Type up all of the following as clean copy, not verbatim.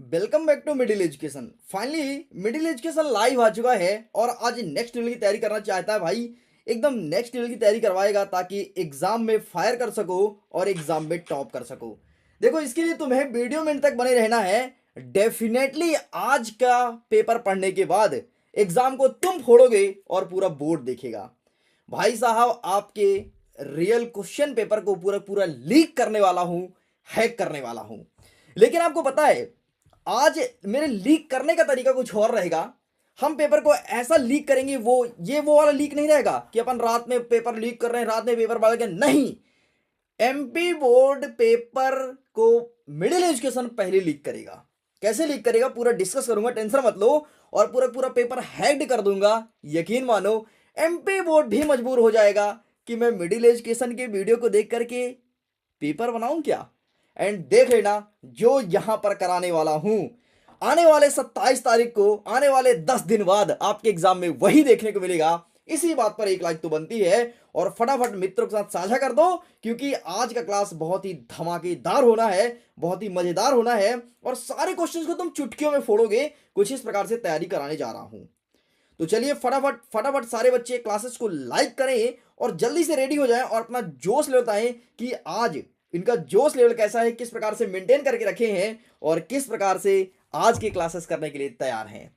Welcome back to middle education. Finally middle education live आ चुका है और आज नेक्स्ट लेवल की तैयारी करना चाहता है भाई। एकदम नेक्स्ट लेवल की तैयारी करवाएगा ताकि एग्जाम में फायर कर सको और एग्जाम में टॉप कर सको। देखो, इसके लिए तुम्हें वीडियो में तक बने रहना है। डेफिनेटली आज का पेपर पढ़ने के बाद एग्जाम को तुम फोड़ोगे और पूरा बोर्ड देखेगा। भाई साहब, आपके रियल क्वेश्चन पेपर को पूरा पूरा लीक करने वाला हूं, हैक करने वाला हूं। लेकिन आपको पता है, आज मेरे लीक करने का तरीका कुछ और रहेगा। हम पेपर को ऐसा लीक करेंगे, वो वाला लीक नहीं रहेगा कि अपन रात में पेपर लीक कर रहे हैं, रात में पेपर पढ़ के नहीं। एमपी बोर्ड पेपर को मिडिल एजुकेशन पहले लीक करेगा। कैसे लीक करेगा पूरा डिस्कस करूंगा, टेंशन मत लो। और पूरा पूरा पेपर हैक्ड कर दूंगा। यकीन मानो, एमपी बोर्ड भी मजबूर हो जाएगा कि मैं मिडिल एजुकेशन के वीडियो को देख करके पेपर बनाऊं क्या। एंड देख लेना, जो यहां पर कराने वाला हूं, आने वाले 27 तारीख को, आने वाले 10 दिन बाद आपके एग्जाम में वही देखने को मिलेगा। इसी बात पर एक लाइक तो बनती है और फटाफट मित्रों के साथ साझा कर दो, क्योंकि आज का क्लास बहुत ही धमाकेदार होना है, बहुत ही मजेदार होना है और सारे क्वेश्चंस को तुम चुटकियों में फोड़ोगे। कुछ इस प्रकार से तैयारी कराने जा रहा हूं। तो चलिए फटाफट फटाफट सारे बच्चे क्लासेस को लाइक करें और जल्दी से रेडी हो जाएं और अपना जोश ले बताएं कि आज इनका जोश लेवल कैसा है, किस प्रकार से मेंटेन करके रखे हैं और किस प्रकार से आज की क्लासेस करने के लिए तैयार हैं।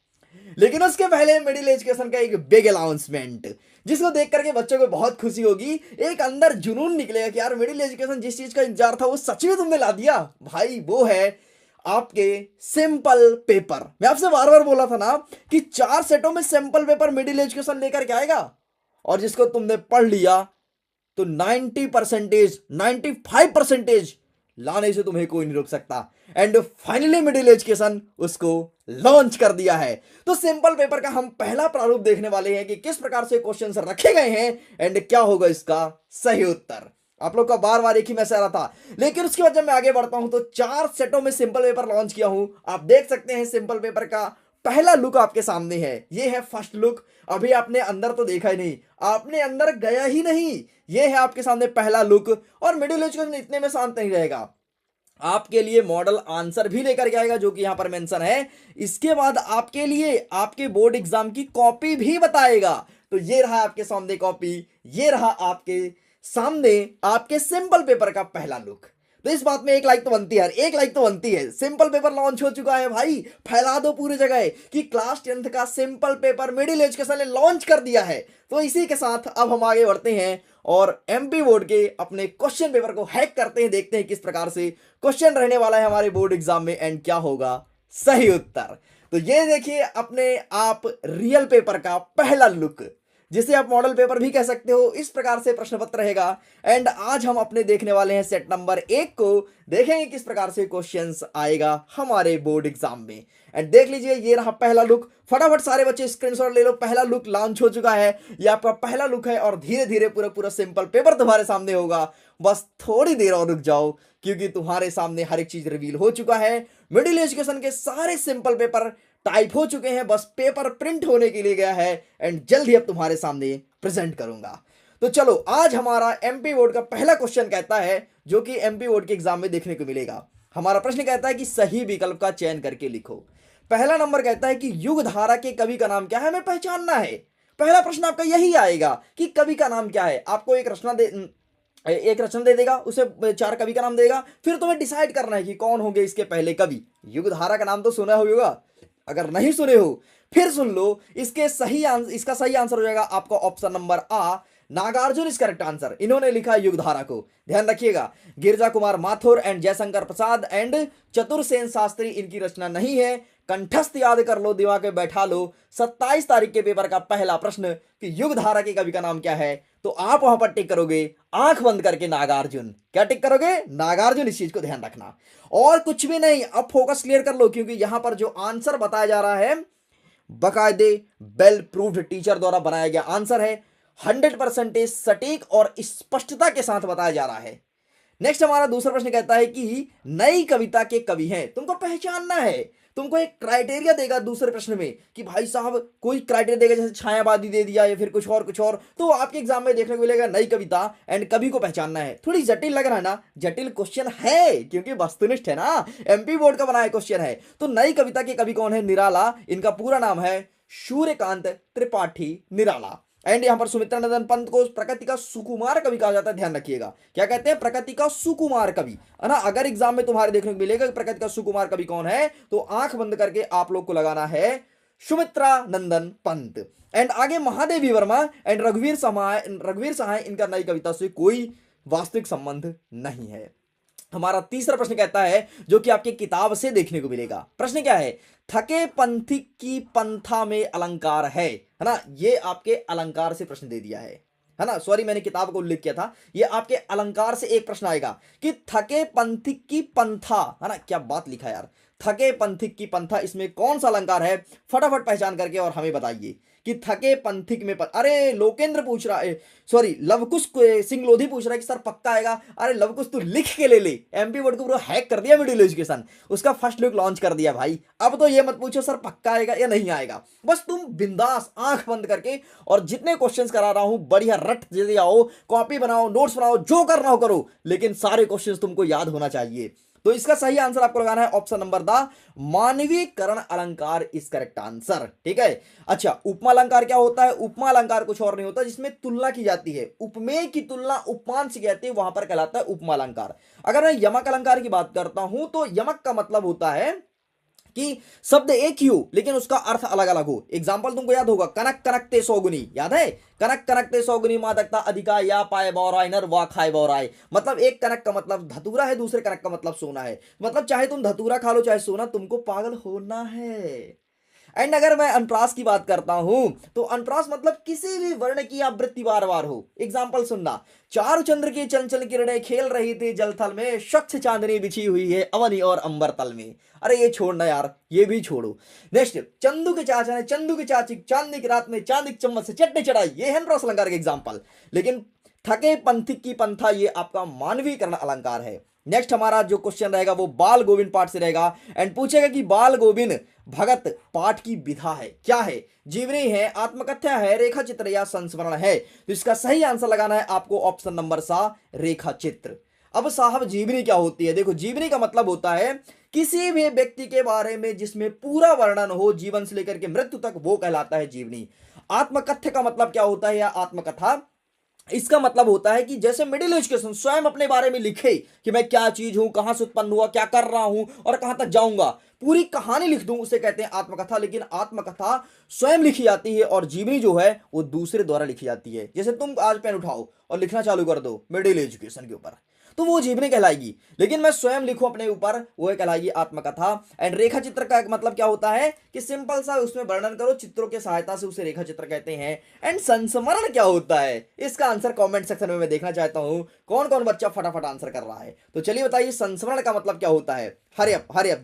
लेकिन उसके पहले मिडिल एजुकेशन का एक बिग अनाउंसमेंट, जिसको देख करके बच्चों को बहुत खुशी होगी। एक अंदर जुनून निकलेगा कि यार, मिडिल एजुकेशन जिस चीज का इंतजार था वो सच में तुमने ला दिया भाई। वो है आपके सिंपल पेपर। मैं आपसे बार बार बोला था ना कि 4 सेटों में सिंपल पेपर मिडिल एजुकेशन लेकर के आएगा और जिसको तुमने पढ़ लिया तो 90%, 95% लाने से तुम्हें कोई नहीं रोक सकता। एंड फाइनली मिडिल एजुकेशन उसको लॉन्च कर दिया है। तो सिंपल पेपर का हम पहला प्रारूप देखने वाले हैं कि किस प्रकार से क्वेश्चंस रखे गए हैं एंड क्या होगा इसका सही उत्तर। आप लोग का बार बार एक ही मैसेज आ रहा था, लेकिन उसके बाद जब मैं आगे बढ़ता हूं तो 4 सेटों में सिंपल पेपर लॉन्च किया हूं। आप देख सकते हैं सिंपल पेपर का पहला लुक आपके सामने है। ये है फर्स्ट लुक। अभी आपने अंदर तो देखा ही नहीं, आपने अंदर गया ही नहीं। ये है आपके सामने पहला लुक। और मिडिल एजुकेशन इतने में शांत नहीं रहेगा, आपके लिए मॉडल आंसर भी लेकर के आएगा, जो कि यहां पर मेंशन है। इसके बाद आपके लिए आपके बोर्ड एग्जाम की कॉपी भी बताएगा। तो ये रहा आपके सामने कॉपी, ये रहा आपके सामने आपके सिंपल पेपर का पहला लुक। तो इस बात में एक लाइक तो बनती है यार, एक लाइक तो बनती है। सिंपल पेपर लॉन्च हो चुका है भाई, फैला दो पूरी जगह कि क्लास 10th का सिंपल पेपर मिडिल एजुकेशन ने लॉन्च कर दिया है। तो इसी के साथ अब हम आगे बढ़ते हैं और एमपी बोर्ड के अपने क्वेश्चन पेपर को हैक करते हैं। देखते हैं किस प्रकार से क्वेश्चन रहने वाला है हमारे बोर्ड एग्जाम में एंड क्या होगा सही उत्तर। तो ये देखिए अपने आप रियल पेपर का पहला लुक, जिसे आप मॉडल पेपर भी कह सकते हो। इस प्रकार से प्रश्न पत्र रहेगा। एंड आज हम अपने देखने वाले हैं सेट नंबर 1 को। देखेंगे किस प्रकार से क्वेश्चंस आएगा हमारे बोर्ड एग्जाम में। एंड देख लीजिए, ये रहा पहला लुक। फटाफट सारे बच्चे स्क्रीनशॉट ले लो, पहला लुक लॉन्च हो चुका है। ये आपका पहला लुक है और धीरे धीरे पूरा पूरा सिंपल पेपर तुम्हारे सामने होगा। बस थोड़ी देर और रुक जाओ, क्योंकि तुम्हारे सामने हर एक चीज रिवील हो चुका है। मिडिल एजुकेशन के सारे सिंपल पेपर टाइप हो चुके हैं, बस पेपर प्रिंट होने के लिए गया है एंड जल्द ही अब तुम्हारे सामने प्रेजेंट करूंगा। तो चलो, आज हमारा एमपी बोर्ड का पहला क्वेश्चन कहता है, जो कि एमपी बोर्ड के एग्जाम में देखने को मिलेगा। हमारा प्रश्न कहता है कि सही विकल्प का चयन करके लिखो। पहला नंबर कहता है कि युग धारा के कवि का नाम क्या है, हमें पहचानना है। पहला प्रश्न आपका यही आएगा कि कवि का नाम क्या है। आपको एक रचना दे देगा, उसे 4 कवि का नाम देगा, फिर तुम्हें डिसाइड करना है कि कौन होंगे इसके पहले कवि। युग धारा का नाम तो सुना होगा, अगर नहीं सुने हो फिर सुन लो। इसका सही आंसर हो जाएगा आपका ऑप्शन नंबर आ, नागार्जुन इस करेक्ट आंसर। इन्होंने लिखा है युगधारा को, ध्यान रखिएगा। गिरजा कुमार माथुर एंड जयशंकर प्रसाद एंड चतुर्सेन शास्त्री इनकी रचना नहीं है। कंठस्थ याद कर लो, दिमाग में बैठा लो। 27 तारीख के पेपर का पहला प्रश्न कि युगधारा के कवि का नाम क्या है, तो आप वहां पर टिक करोगे आंख बंद करके नागार्जुन। क्या टिक करोगे? नागार्जुन। इस चीज को ध्यान रखना और कुछ भी नहीं। अब फोकस क्लियर कर लो, क्योंकि यहां पर जो आंसर बताया जा रहा है बकायदे वेल प्रूव्ड टीचर द्वारा बनाया गया आंसर है। 100% सटीक और स्पष्टता के साथ बताया जा रहा है। नेक्स्ट हमारा दूसरा प्रश्न कहता है कि नई कविता के कवि हैं, तुमको पहचानना है। तुमको एक क्राइटेरिया देगा दूसरे प्रश्न में कि भाई साहब कोई क्राइटेरिया देगा, जैसे छायावादी दे दिया या फिर कुछ और, तो आपके एग्जाम में देखने को मिलेगा नई कविता एंड कवि को पहचानना है। थोड़ी जटिल लग रहा है ना, जटिल क्वेश्चन है क्योंकि वस्तुनिष्ठ है ना, एमपी बोर्ड का बनाया क्वेश्चन है। तो नई कविता के कवि कौन है? निराला। इनका पूरा नाम है सूर्यकांत त्रिपाठी निराला। एंड यहां पर सुमित्रा नंदन पंत को प्रकृति का सुकुमार कवि कहा जाता है, ध्यान रखिएगा। क्या कहते हैं? प्रकृति का सुकुमार कवि, है ना। अगर एग्जाम में तुम्हारे देखने को मिलेगा कि प्रकृति का सुकुमार कवि कौन है, तो आंख बंद करके आप लोग को लगाना है सुमित्रा नंदन पंत। एंड आगे महादेवी वर्मा एंड रघुवीर सहाय, इनका नई कविता से कोई वास्तविक संबंध नहीं है। हमारा तीसरा प्रश्न कहता है, जो कि आपके किताब से देखने को मिलेगा। प्रश्न क्या है? थके पंथिक की पंथा में अलंकार है ना। ये आपके अलंकार से प्रश्न दे दिया है ना। सॉरी, मैंने किताब को उल्लेख किया था। ये आपके अलंकार से एक प्रश्न आएगा कि थके पंथिक की पंथा, है ना। क्या बात लिखा है यार, थके पंथिक की पंथा, इसमें कौन सा अलंकार है? फटाफट पहचान करके और हमें बताइए कि थके पंथिक में अरे लोकेंद्र पूछ रहा है, सॉरी लवकुश सिंह लोधी पूछ रहा है कि सर पक्का आएगा। अरे लवकुश तू लिख के ले एमपी बोर्ड को पूरा हैक कर दिया मिडिल एजुकेशन, उसका फर्स्ट लुक लॉन्च कर दिया भाई। अब तो ये मत पूछो सर पक्का आएगा या नहीं आएगा, बस तुम बिंदास आंख बंद करके और जितने क्वेश्चंस करा रहा हूं बढ़िया रट दे आओ, कॉपी बनाओ, नोट्स बनाओ, जो करना हो करो, लेकिन सारे क्वेश्चंस तुमको याद होना चाहिए। तो इसका सही आंसर आपको लगाना है ऑप्शन नंबर द मानवीकरण अलंकार इज करेक्ट आंसर। ठीक है। अच्छा, उपमा अलंकार क्या होता है? उपमा अलंकार कुछ और नहीं होता, जिसमें तुलना की जाती है। उपमेय की तुलना उपमान से कहते हैं, वहां पर कहलाता है उपमा अलंकार। अगर मैं यमक अलंकार की बात करता हूं तो यमक का मतलब होता है कि शब्द एक ही हो लेकिन उसका अर्थ अलग अलग हो। एग्जाम्पल तुमको याद होगा, कनक कनकते सौगुनी, याद है? कनक कनकते सौगुनी मादकता अधिका या पाए बौराय नर वा खाए बौराय। मतलब एक कनक का मतलब धतूरा है, दूसरे कनक का मतलब सोना है। मतलब चाहे तुम धतूरा खा लो चाहे सोना, तुमको पागल होना है। एंड अगर मैं अनुप्रास की बात करता हूं तो अनुप्रास मतलब किसी भी वर्ण की आवृत्ति बार बार हो। एग्जाम्पल सुनना, चारु चंद्र की चंचल किरणें खेल रही थी जलथल में, स्वच्छ चांदनी बिछी हुई है अवनी और अंबर तल में। अरे ये छोड़ना यार, ये भी छोड़ो। नेक्स्ट, चंदू के चाचा ने चंदू की चाची चांदनी की रात में चांदी की चम्मच से चटनी चढ़ाई, ये है अनुप्रास अलंकार के एग्जाम्पल। लेकिन थके पंथिक की पंथा, ये आपका मानवीकरण अलंकार है। नेक्स्ट हमारा जो क्वेश्चन रहेगा वो बाल गोविंद पाठ से रहेगा एंड पूछेगा कि बाल गोविंद भगत पाठ की विधा है, क्या है? जीवनी है, आत्मकथ्या है, रेखा चित्र या संस्मरण है? तो इसका सही आंसर लगाना है आपको ऑप्शन नंबर सा रेखा चित्र। अब साहब जीवनी क्या होती है? देखो, जीवनी का मतलब होता है किसी भी व्यक्ति के बारे में जिसमें पूरा वर्णन हो जीवन से लेकर के मृत्यु तक, वो कहलाता है जीवनी। आत्मकथ्य का मतलब क्या होता है या आत्मकथा? इसका मतलब होता है कि जैसे मिडिल एजुकेशन स्वयं अपने बारे में लिखे कि मैं क्या चीज हूं, कहां से उत्पन्न हुआ, क्या कर रहा हूं और कहां तक जाऊंगा, पूरी कहानी लिख दूं, उसे कहते हैं आत्मकथा। लेकिन आत्मकथा स्वयं लिखी जाती है और जीवनी जो है वो दूसरे द्वारा लिखी जाती है। जैसे तुम आज पेन उठाओ और लिखना चालू कर दो मिडिल एजुकेशन के ऊपर, तो वो जीवनी कहलाएगी। लेकिन मैं स्वयं लिखूं अपने ऊपर, वो कहलाएगी आत्मकथा। एंड रेखा चित्र का मतलब क्या होता है कि सिंपल सा उसमें वर्णन करो चित्रों की सहायता से, उसे रेखा चित्र कहते हैं। एंड संस्मरण क्या होता है? इसका आंसर कमेंट सेक्शन में मैं देखना चाहता हूं कौन कौन बच्चा फटाफट आंसर कर रहा है। तो चलिए बताइए संस्मरण का मतलब क्या होता है? हरी अप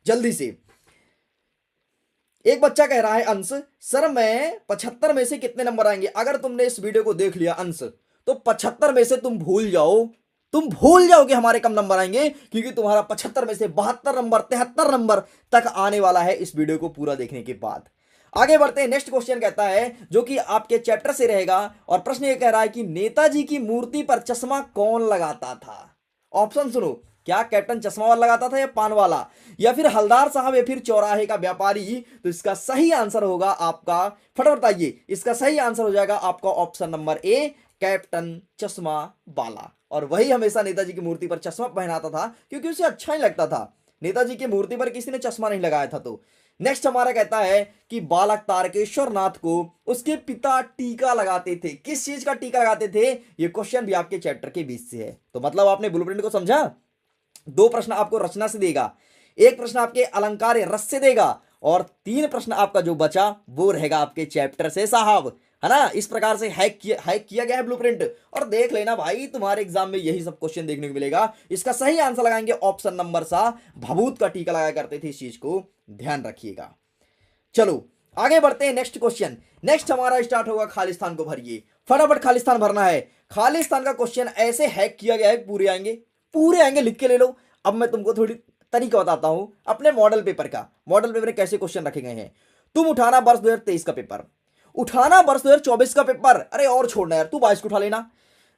जल्दी से। एक बच्चा कह रहा है अंश, सर मैं 75 में से कितने नंबर आएंगे? अगर तुमने इस वीडियो को देख लिया अंश, तो 75 में से तुम भूल जाओ कि हमारे कम नंबर आएंगे, क्योंकि तुम्हारा 75 में से 72 नंबर 73 नंबर तक आने वाला है इस वीडियो को पूरा देखने के बाद। आगे बढ़ते हैं। नेक्स्ट क्वेश्चन कहता है, जो कि आपके चैप्टर से रहेगा, और प्रश्न ये कह रहा है कि नेताजी की मूर्ति पर चश्मा कौन लगाता था? ऑप्शन सुनो, क्या कैप्टन चश्मा वाला लगाता था या पान वाला, या फिर हलदार साहब, या फिर चौराहे का व्यापारी? तो इसका सही आंसर होगा आपका, फटाफट बताइए, इसका सही आंसर हो जाएगा आपका ऑप्शन नंबर ए, कैप्टन चश्मा वाला। और वही हमेशा नेताजी की मूर्ति पर चश्मा पहनाता था क्योंकि उसे अच्छा ही लगता था। नेताजी की मूर्ति पर किसी ने चश्मा नहीं लगाया था। तो नेक्स्ट हमारा कहता है कि बालक तारकेश्वर नाथ को उसके पिता टीका लगाते थे। किस चीज का टीका लगाते थे? ये क्वेश्चन भी आपके चैप्टर के बीच से है। तो मतलब आपने ब्लूप्रिंट को समझा। 2 प्रश्न आपको रचना से देगा, 1 प्रश्न आपके अलंकार रस से देगा, और 3 प्रश्न आपका जो बचा वो रहेगा आपके चैप्टर से साहब, है ना। इस प्रकार से हैक किया गया है ब्लूप्रिंट। और देख लेना भाई, तुम्हारे एग्जाम में यही सब क्वेश्चन देखने को मिलेगा। इसका सही आंसर लगाएंगे ऑप्शन नंबर सा, भभूत का टीका लगाया करते थे। इस चीज को ध्यान रखिएगा। चलो आगे बढ़ते हैं। नेक्स्ट क्वेश्चन, नेक्स्ट हमारा स्टार्ट होगा खालिस्तान को भरिए। फटाफट खालिस्तान भरना है। खालिस्तान का क्वेश्चन ऐसे हैक किया गया है, पूरे आएंगे लिख के ले लो। अब मैं तुमको थोड़ी तरीका बताता हूं अपने मॉडल पेपर का। मॉडल पेपर में कैसे क्वेश्चन रखे गए हैं। तुम उठाना वर्ष 2023 का पेपर, उठाना वर्ष 2024 का पेपर, अरे और छोड़ना यार, तू 22 को उठा लेना।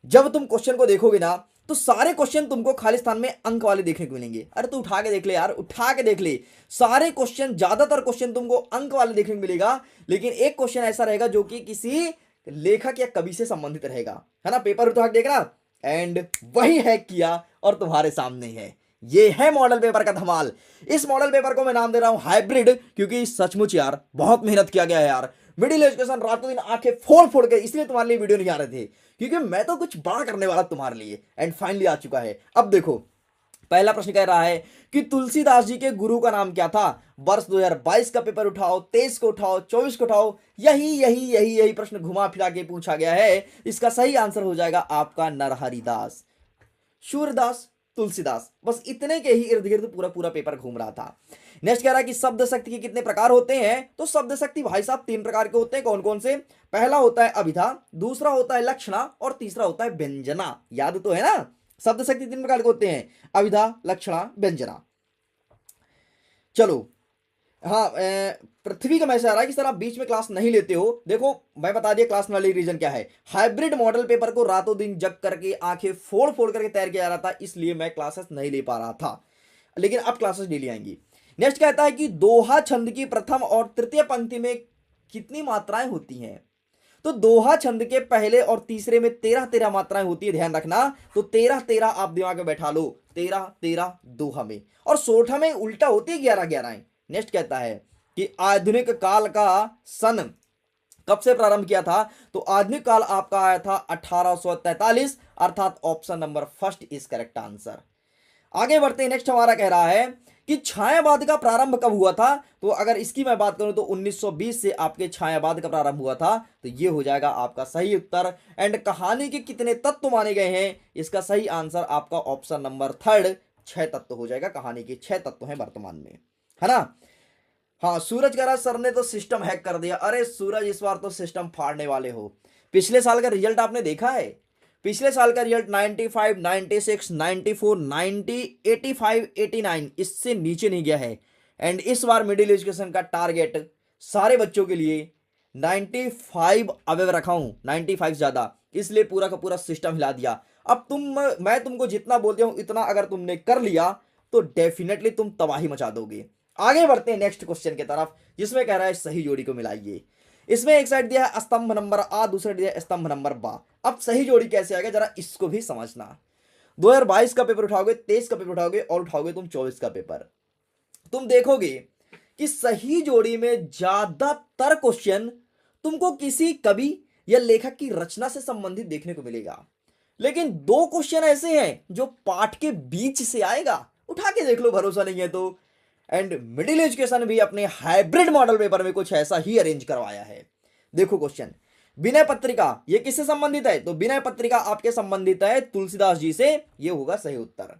जब तुम क्वेश्चन को देखोगे ना तो सारे क्वेश्चन तुमको खाली स्थान में अंक वाले देखने को मिलेंगे। अरे तू उठा के देख ले यार, उठा के देख ले, सारे क्वेश्चन, ज्यादातर क्वेश्चन तुमको अंक वाले देखने को मिलेगा, लेकिन एक क्वेश्चन ऐसा रहेगा जो कि किसी लेखक या कवि से संबंधित रहेगा, है ना। पेपर उठा के देखना, एंड वही हैक किया और तुम्हारे सामने है। ये है मॉडल पेपर का धमाल। इस मॉडल पेपर को मैं नाम दे रहा हूं हाइब्रिड, क्योंकि सचमुच यार बहुत मेहनत किया गया है यार। मिडिल एजुकेशन रातों दिन आंखें फोड़ फोड़ के इसलिए तुम्हारे लिए वीडियो नहीं आ रहे थे, क्योंकि मैं तो कुछ बड़ा करने वाला तुम्हारे लिए, एंड फाइनली आ चुका है। अब देखो, पहला प्रश्न कह रहा है कि तुलसीदास जी के गुरु का नाम क्या था। वर्ष 2022 का पेपर उठाओ, 23 को उठाओ, 24 को उठाओ, यही प्रश्न घुमा फिरा के पूछा गया है। इसका सही आंसर हो जाएगा आपका नरहरिदास, सूरदास, तुलसीदास। बस इतने के ही इर्द गिर्द पूरा पूरा पेपर घूम रहा था। नेक्स्ट कह रहा है कि शब्द शक्ति के कितने प्रकार होते हैं। तो शब्द शक्ति भाई साहब 3 प्रकार के होते हैं। कौन कौन से। पहला होता है अभिधा, दूसरा होता है लक्षणा और तीसरा होता है व्यंजना। याद तो है ना, शब्द शक्ति 3 प्रकार के होते हैं, अभिधा, लक्षणा, व्यंजना। चलो, हाँ, पृथ्वी का मैसेज आ रहा है कि सर आप बीच में क्लास नहीं लेते हो। देखो मैं बता दिया क्लास वाले रीजन क्या है। हाइब्रिड मॉडल पेपर को रातों दिन जग करके आंखें फोड़ फोड़ करके तैयार किया जा रहा था, इसलिए मैं क्लासेस नहीं ले पा रहा था, लेकिन अब क्लासेस डेली आएंगी। नेक्स्ट कहता है कि दोहा छंद की प्रथम और तृतीय पंक्ति में कितनी मात्राएं होती हैं। तो दोहा छंद के पहले और तीसरे में 13 मात्राएं होती है, ध्यान रखना। तो 13 आप दिमाग में बैठा लो, 13 दोहा में, और सोठा में उल्टा होती है 11। नेक्स्ट कहता है कि आधुनिक काल का सन कब से प्रारंभ किया था। तो आधुनिक काल आपका आया था 1843, अर्थात option number first is correct answer. आगे बढ़ते हैं। नेक्स्ट हमारा कह रहा है कि छायावाद का प्रारंभ कब हुआ था। तो अगर इसकी मैं बात करूं तो 1920 से आपके छायावाद का प्रारंभ हुआ था, तो ये हो जाएगा आपका सही उत्तर। एंड कहानी के कितने तत्व माने गए हैं, इसका सही आंसर आपका ऑप्शन नंबर थर्ड 6 तत्व हो जाएगा। कहानी के 6 तत्व हैं वर्तमान में, है ना। हाँ, सूरज कह रहा सर ने तो सिस्टम हैक कर दिया। अरे सूरज इस बार तो सिस्टम फाड़ने वाले हो। पिछले साल का रिजल्ट आपने देखा है। पिछले साल का रिजल्ट 95, 96, 94, 90, 85, 89 इससे नीचे नहीं गया है। एंड इस बार मिडिल एजुकेशन का टारगेट सारे बच्चों के लिए 95 अवेव रखा हूं, 95 ज्यादा, इसलिए पूरा का पूरा सिस्टम हिला दिया। अब मैं तुमको जितना बोलता हूं इतना अगर तुमने कर लिया तो डेफिनेटली तुम तबाही मचा दोगे। आगे बढ़ते हैं नेक्स्ट क्वेश्चन की तरफ, जिसमें कह रहा है सही जोड़ी को मिलाइए। इसमें एक साइड दिया है स्तंभ नंबर आ, दूसरा दिया है स्तंभ नंबर बा। अब सही जोड़ी कैसे आएगा जरा इसको भी समझना। 2022 का पेपर उठाओगे, 23 का पेपर उठाओगे और उठाओगे तुम 24 का पेपर, तुम देखोगे कि सही जोड़ी में ज्यादातर क्वेश्चन तुमको किसी कवि या लेखक की रचना से संबंधित देखने को मिलेगा, लेकिन 2 क्वेश्चन ऐसे हैं जो पाठ के बीच से आएगा। उठा के देख लो, भरोसा नहीं है तो। एंड मिडिल एजुकेशन भी अपने हाइब्रिड मॉडल पेपर में कुछ ऐसा ही अरेंज करवाया है। देखो क्वेश्चन, विनय पत्रिका ये किससे संबंधित है। तो विनय पत्रिका आपके संबंधित है तुलसीदास जी से, ये होगा सही उत्तर।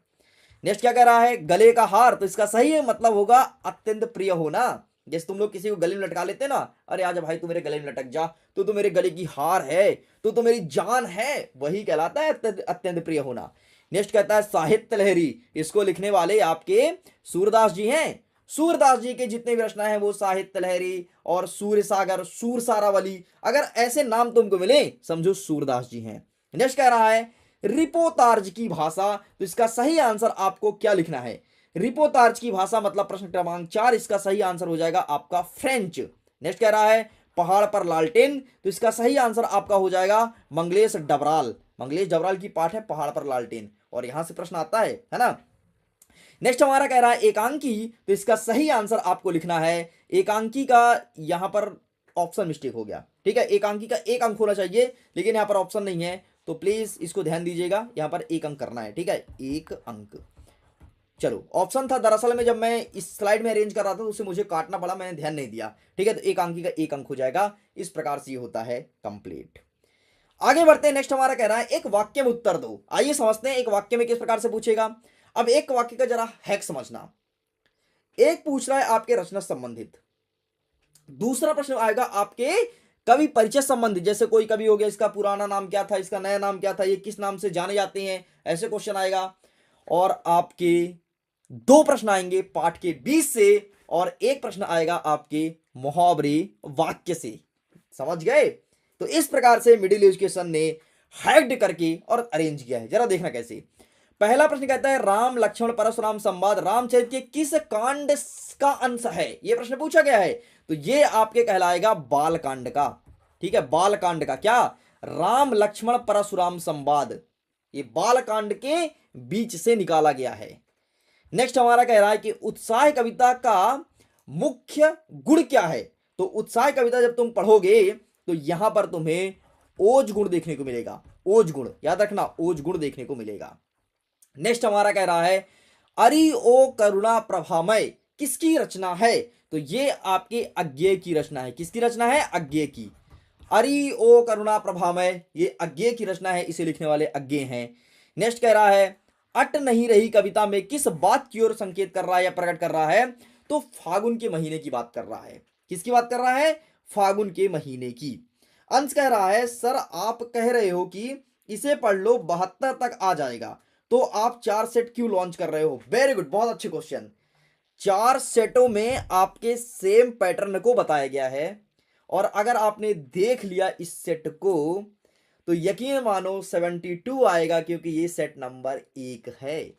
नेक्स्ट क्या कह रहा है, गले का हार, तो इसका सही मतलब होगा अत्यंत प्रिय होना। जैसे तुम लोग किसी को गले में लटका लेते ना, अरे आजा भाई तू मेरे गले में लटक जा, तो मेरे गले की हार है, तो मेरी जान है, वही कहलाता है अत्यंत प्रिय होना। नेक्स्ट कहता है साहित्य लहरी, इसको लिखने वाले आपके सूरदास जी हैं। सूरदास जी के जितने भी रचना है वो साहित्य लहरी और सूर्य सागर, सूर सारावली, अगर ऐसे नाम तुमको मिले समझो सूरदास जी हैं। नेक्स्ट कह रहा है रिपोतार्ज की भाषा, तो इसका सही आंसर आपको क्या लिखना है। रिपोतार्ज की भाषा मतलब प्रश्न क्रमांक 4, इसका सही आंसर हो जाएगा आपका फ्रेंच। नेक्स्ट कह रहा है पहाड़ पर लालटेन, तो इसका सही आंसर आपका हो जाएगा मंगलेश डबराल। मंगलेश डबराल की पाठ है पहाड़ पर लालटेन, और यहां से प्रश्न आता है ना। नेक्स्ट हमारा कह रहा है एकांकी, तो इसका सही आंसर आपको लिखना है। एकांकी का यहां पर ऑप्शन मिस्टेक हो गया, ठीक है। एकांकी का 1 अंक होना चाहिए, लेकिन यहां पर ऑप्शन नहीं है, तो प्लीज इसको ध्यान दीजिएगा, यहां पर 1 अंक करना है, ठीक है, 1 अंक। चलो, ऑप्शन था दरअसल में, जब मैं इस स्लाइड में अरेंज कर रहा था तो उसे मुझे काटना पड़ा, मैंने ध्यान नहीं दिया, ठीक है। तो एकांकी का 1 अंक हो जाएगा। इस प्रकार से ये होता है कंप्लीट। आगे बढ़ते हैं। नेक्स्ट हमारा कह रहा है एक वाक्य में उत्तर दो। आइए समझते हैं एक वाक्य में किस प्रकार से पूछेगा। अब एक वाक्य का जरा हैक समझना। एक पूछ रहा है आपके रचना संबंधित, दूसरा प्रश्न आएगा आपके कवि परिचय संबंधित, जैसे कोई कवि हो गया, इसका पुराना नाम क्या था, इसका नया नाम क्या था, ये किस नाम से जाने जाते हैं, ऐसे क्वेश्चन आएगा। और आपके दो प्रश्न आएंगे पाठ के 20 से और एक प्रश्न आएगा आपके मुहावरे वाक्य से। समझ गए? तो इस प्रकार से मिडिल एजुकेशन ने हैक्ड करके और अरेंज किया है। जरा देखना कैसे। पहला प्रश्न कहता है राम लक्ष्मण परशुराम संवाद रामचरित के किस कांड का अंश है? यह प्रश्न पूछा गया है। तो ये आपके कहलाएगा बाल कांड का। ठीक है, बाल कांड का। क्या? राम लक्ष्मण परशुराम संवाद, ये बाल कांड के बीच से निकाला गया है। नेक्स्ट हमारा कह रहा है कि उत्साह कविता का मुख्य गुण क्या है? तो उत्साह कविता जब तुम पढ़ोगे तो यहां पर तुम्हें ओज गुण देखने को मिलेगा। ओज गुण याद रखना, ओज गुण देखने को मिलेगा। नेक्स्ट हमारा कह रहा है अरि ओ करुणा प्रभामय किसकी रचना है? तो ये आपके अज्ञेय की रचना है। किसकी रचना है? अज्ञेय की। अरि ओ करुणा प्रभामय ये अज्ञेय की रचना है, इसे लिखने वाले अज्ञेय हैं। नेक्स्ट कह रहा है अट नहीं रही कविता में किस बात की ओर संकेत कर रहा है या प्रकट कर रहा है? तो फागुन के महीने की बात कर रहा है। किसकी बात कर रहा है? फागुन के महीने की। अंश कह रहा है सर आप कह रहे हो कि इसे पढ़ लो 72 तक आ जाएगा, तो आप 4 सेट क्यों लॉन्च कर रहे हो? वेरी गुड, बहुत अच्छे क्वेश्चन। 4 सेटों में आपके सेम पैटर्न को बताया गया है और अगर आपने देख लिया इस सेट को तो यकीन मानो 72 आएगा, क्योंकि ये सेट नंबर 1 है।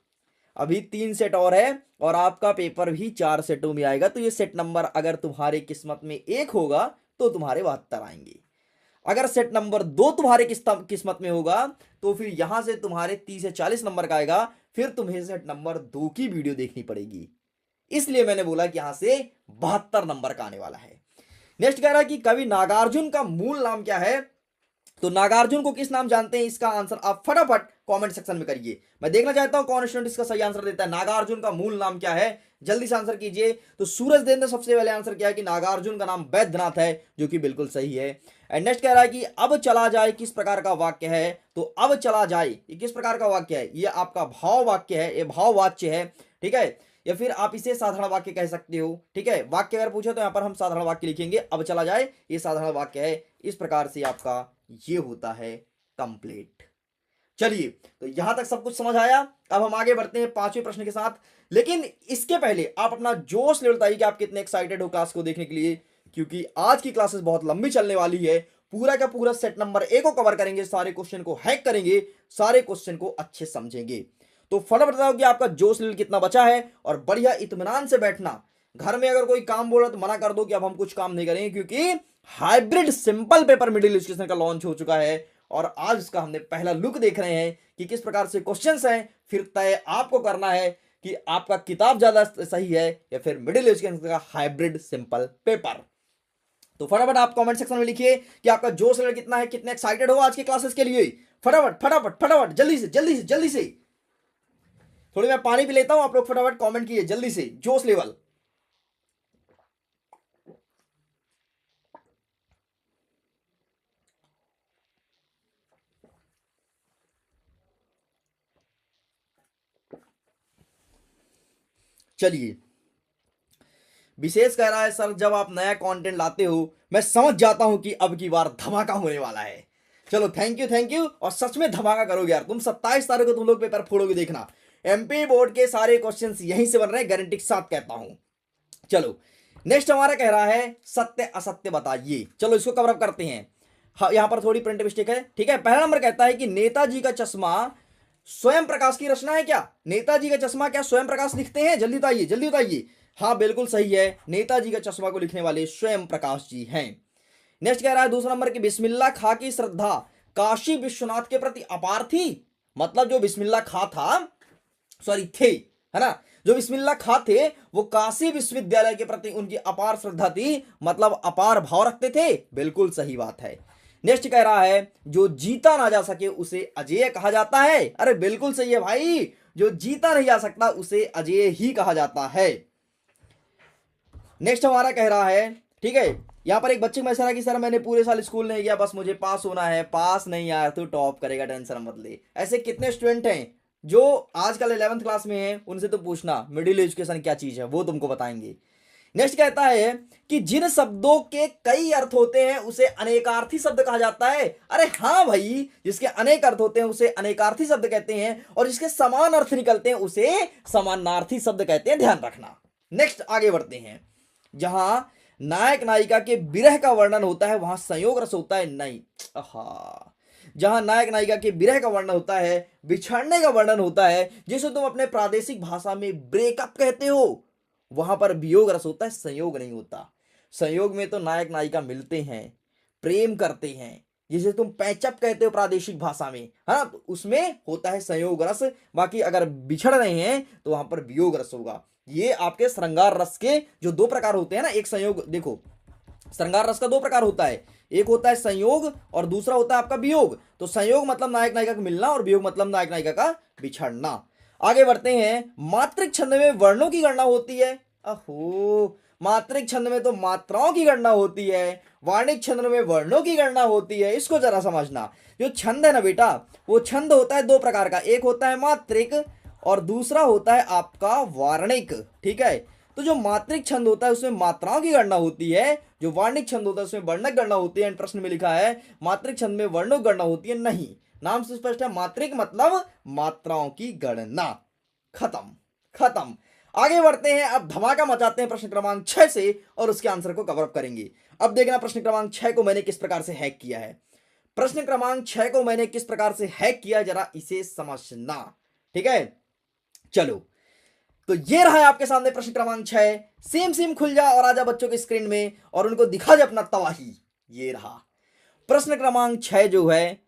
अभी 3 सेट और है और आपका पेपर भी 4 सेटों में आएगा। तो ये सेट नंबर अगर तुम्हारे किस्मत में 1 होगा तो तुम्हारे 72 आएंगे। अगर सेट नंबर 2 तुम्हारे किस्मत में होगा तो फिर यहां से तुम्हारे 30 से 40 नंबर का आएगा। फिर तुम्हें सेट नंबर 2 की वीडियो देखनी पड़ेगी। इसलिए मैंने बोला कि यहां से 72 नंबर का आने वाला है। नेक्स्ट कह रहा है कि कवि नागार्जुन का मूल नाम क्या है? तो नागार्जुन को किस नाम जानते हैं? इसका आंसर आप फटाफट कमेंट सेक्शन में करिए। मैं देखना चाहता हूं कौन स्टूडेंट इसका सही आंसर देता है। नागार्जुन का मूल नाम क्या है? जल्दी से आंसर कीजिए। तो सूरज देव ने सबसे पहले आंसर किया कि नागार्जुन का नाम वैद्यनाथ है, जो कि बिल्कुल सही है। एंड नेक्स्ट कह रहा है कि अब चला जाए किस प्रकार का वाक्य है? तो अब चला जाए ये किस प्रकार का वाक्य है? ये आपका भाव वाक्य है, ये भाववाच्य है। ठीक है, या फिर आप इसे साधारण वाक्य कह सकते हो। ठीक है, वाक्य अगर पूछे तो यहां पर हम साधारण वाक्य लिखेंगे। अब चला जाए ये साधारण वाक्य है। इस प्रकार से आपका ये होता है कंप्लीट। चलिए, तो यहां तक सब कुछ समझ आया। अब हम आगे बढ़ते हैं 5वें प्रश्न के साथ। लेकिन इसके पहले आप अपना जोश लेवल बताइए कि आप कितने एक्साइटेड हो क्लास को देखने के लिए, क्योंकि आज की क्लासेस बहुत लंबी चलने वाली है। पूरा का पूरा सेट नंबर 1 को कवर करेंगे, सारे क्वेश्चन को हैक करेंगे, सारे क्वेश्चन को अच्छे समझेंगे। तो फटाफट बताओ कि आपका जोश लेवल कितना बचा है और बढ़िया इत्मीनान से बैठना। घर में अगर कोई काम बोला तो मना कर दो कि अब हम कुछ काम नहीं करेंगे, क्योंकि hybrid simple paper middle education का लॉन्च हो चुका है और आज इसका हमने पहला लुक देख रहे हैं कि किस प्रकार से क्वेश्चंस हैं। फिर तय आपको करना है कि आपका किताब ज्यादा सही है या फिर मिडिल एजुकेशन का हाइब्रिड सिंपल पेपर। तो फटाफट आप कमेंट सेक्शन में लिखिए कि आपका जोश लेवल कितना है, कितने एक्साइटेड हो आज के क्लासेस के लिए। फटाफट फटाफट फटाफट, जल्दी से जल्दी से जल्दी से। थोड़ी मैं पानी पी लेता हूं, आप लोग फटाफट कमेंट कीजिए जल्दी से। जोश लेवल। चलिए, विशेष कह रहा है सर जब आप नया कंटेंट लाते हो मैं समझ जाता हूं कि अब की बार धमाका होने वाला है। चलो, थैंक यू थैंक यू। और सच में धमाका करोगे यार तुम। 27 तारीख को तुम लोग पेपर फोड़ोगे, देखना। एमपी बोर्ड के सारे क्वेश्चंस यहीं से बन रहे हैं, गारंटी के साथ कहता हूं। चलो, नेक्स्ट हमारा कह रहा है सत्य असत्य बताइए। चलो इसको कवर अप करते हैं। हाँ, यहां पर थोड़ी प्रिंट मिस्टेक है। ठीक है, पहला नंबर कहता है कि नेताजी का चश्मा स्वयं प्रकाश की रचना है क्या? नेताजी का चश्मा क्या स्वयं प्रकाश लिखते हैं? जल्दी बताइए जल्दी बताइए। हाँ बिल्कुल सही है, नेताजी का चश्मा को लिखने वाले स्वयं प्रकाश जी हैं। नेक्स्ट कह रहा है दूसरा नंबर की बिस्मिल्लाह खां की श्रद्धा काशी विश्वनाथ के प्रति अपार थी। मतलब जो बिस्मिल्लाह खां था, सॉरी थे, है ना, जो बिस्मिल्लाह खां थे वो काशी विश्वविद्यालय के प्रति उनकी अपार श्रद्धा थी, मतलब अपार भाव रखते थे। बिल्कुल सही बात है। नेक्स्ट कह रहा है जो जीता ना जा सके उसे अजेय कहा जाता है। अरे बिल्कुल सही है भाई, जो जीता नहीं जा सकता उसे अजेय ही कहा जाता है। नेक्स्ट हमारा कह रहा है, ठीक है, यहां पर एक बच्चे को मैसेज आया कि सर मैंने पूरे साल स्कूल नहीं गया, बस मुझे पास होना है। पास नहीं यार, तू टॉप करेगा, टेंशन मत ले। ऐसे कितने स्टूडेंट हैं जो आजकल 11th क्लास में हैं, उनसे तो पूछना मिडिल एजुकेशन क्या चीज है, वो तुमको बताएंगे। नेक्स्ट कहता है कि जिन शब्दों के कई अर्थ होते हैं उसे अनेकार्थी शब्द कहा जाता है। अरे हाँ भाई, जिसके अनेक अर्थ होते हैं उसे अनेकार्थी शब्द कहते हैं, और जिसके समान अर्थ निकलते हैं उसे समानार्थी शब्द कहते हैं, ध्यान रखना। नेक्स्ट आगे बढ़ते हैं। जहां नायक नायिका के विरह का वर्णन होता है वहां संयोग रस होता है नहीं। जहां नायक नायिका के विरह का वर्णन होता है, बिछड़ने का वर्णन होता है, जिसे तुम अपने प्रादेशिक भाषा में ब्रेकअप कहते हो, वहां पर वियोग रस होता है, संयोग नहीं होता। संयोग में तो नायक नायिका मिलते हैं, प्रेम करते हैं, जिसे तुम पैचअप कहते हो प्रादेशिक भाषा में, हाँ, तो उसमें होता है संयोग रस। बाकी अगर बिछड़ रहे हैं तो वहां पर वियोग रस होगा। ये आपके श्रृंगार रस के जो दो प्रकार होते हैं ना, एक संयोग, देखो श्रृंगार रस का दो प्रकार होता है, एक होता है संयोग और दूसरा होता है आपका वियोग। तो संयोग मतलब नायक नायिका का मिलना और वियोग मतलब नायक नायिका का बिछड़ना। आगे बढ़ते हैं। मात्रिक छंद में वर्णों की गणना होती है। अहो, मात्रिक छंद में तो मात्राओं की गणना होती है, वार्णिक छंद में वर्णों की गणना होती है। इसको जरा समझना। जो छंद है ना बेटा, वो छंद होता है दो प्रकार का, एक होता है मात्रिक और दूसरा होता है आपका वार्णिक। ठीक है, तो जो मात्रिक छंद होता है उसमें मात्राओं की गणना होती है, जो वार्णिक छंद होता है उसमें वर्णक गणना होती है। प्रश्न में लिखा है मात्रिक छंद में वर्णक गणना होती है, नहीं, नाम से स्पष्ट है, मात्रिक मतलब मात्राओं की गणना। खत्म खत्म। आगे बढ़ते हैं। अब धमाका मचाते हैं प्रश्न क्रमांक 6 से और उसके आंसर को कवर अप करेंगे। अब देखना प्रश्न क्रमांक 6 को मैंने किस प्रकार से हैक किया है। प्रश्न क्रमांक 6 को मैंने किस प्रकार से हैक किया, जरा इसे समझना। ठीक है, चलो, तो ये रहा है आपके सामने प्रश्न क्रमांक 6। सेम सेम खुल जा और आजा बच्चों के स्क्रीन में और उनको दिखा दे अपना तबाही। ये रहा प्रश्न क्रमांक 6 जो है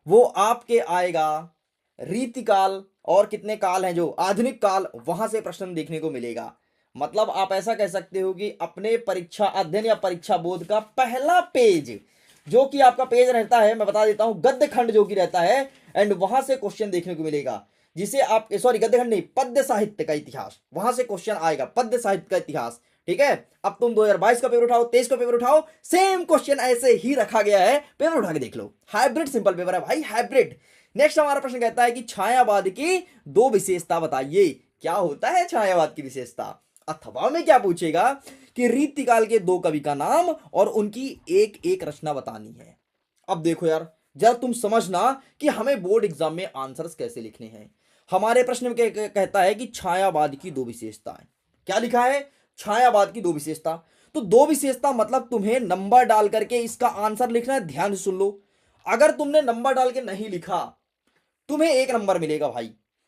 वो आपके आएगा रीतिकाल और कितने काल हैं, जो आधुनिक काल, वहां से प्रश्न देखने को मिलेगा। मतलब आप ऐसा कह सकते हो कि अपने परीक्षा अध्ययन या परीक्षा बोध का पहला पेज जो कि आपका पेज रहता है, मैं बता देता हूं, गद्य खंड जो कि रहता है, एंड वहां से क्वेश्चन देखने को मिलेगा, जिसे आप, सॉरी गद्य खंड नहीं, पद्य साहित्य का इतिहास, वहां से क्वेश्चन आएगा, पद्य साहित्य का इतिहास। ठीक है, अब तुम 2022 का पेपर उठाओ, 23 का पेपर उठाओ, सेम क्वेश्चन ऐसे ही रखा गया है, पेपर उठा के देख लो। हाइब्रिड सिंपल पेपर है भाई, हाइब्रिड। नेक्स्ट हमारा प्रश्न कहता है कि छायावाद की दो विशेषता बताइए। क्या होता है छायावाद की विशेषता? अथवा में क्या पूछेगा कि रीतिकाल के दो कवि का नाम और उनकी एक एक रचना बतानी है। अब देखो यार, जरा तुम समझना कि हमें बोर्ड एग्जाम में आंसर्स कैसे लिखने हैं। हमारे प्रश्न में कहता है कि छायावाद की दो विशेषताएं। क्या लिखा है? छायावाद की दो विशेषता। तो दो विशेषता मतलब तुम्हें नंबर डाल करके इसका आंसर लिखना है। ध्यान से सुन लो, अगर तुमने नंबर डाल के नहीं लिखा तुम्हें 1 नंबर मिलेगा भाई,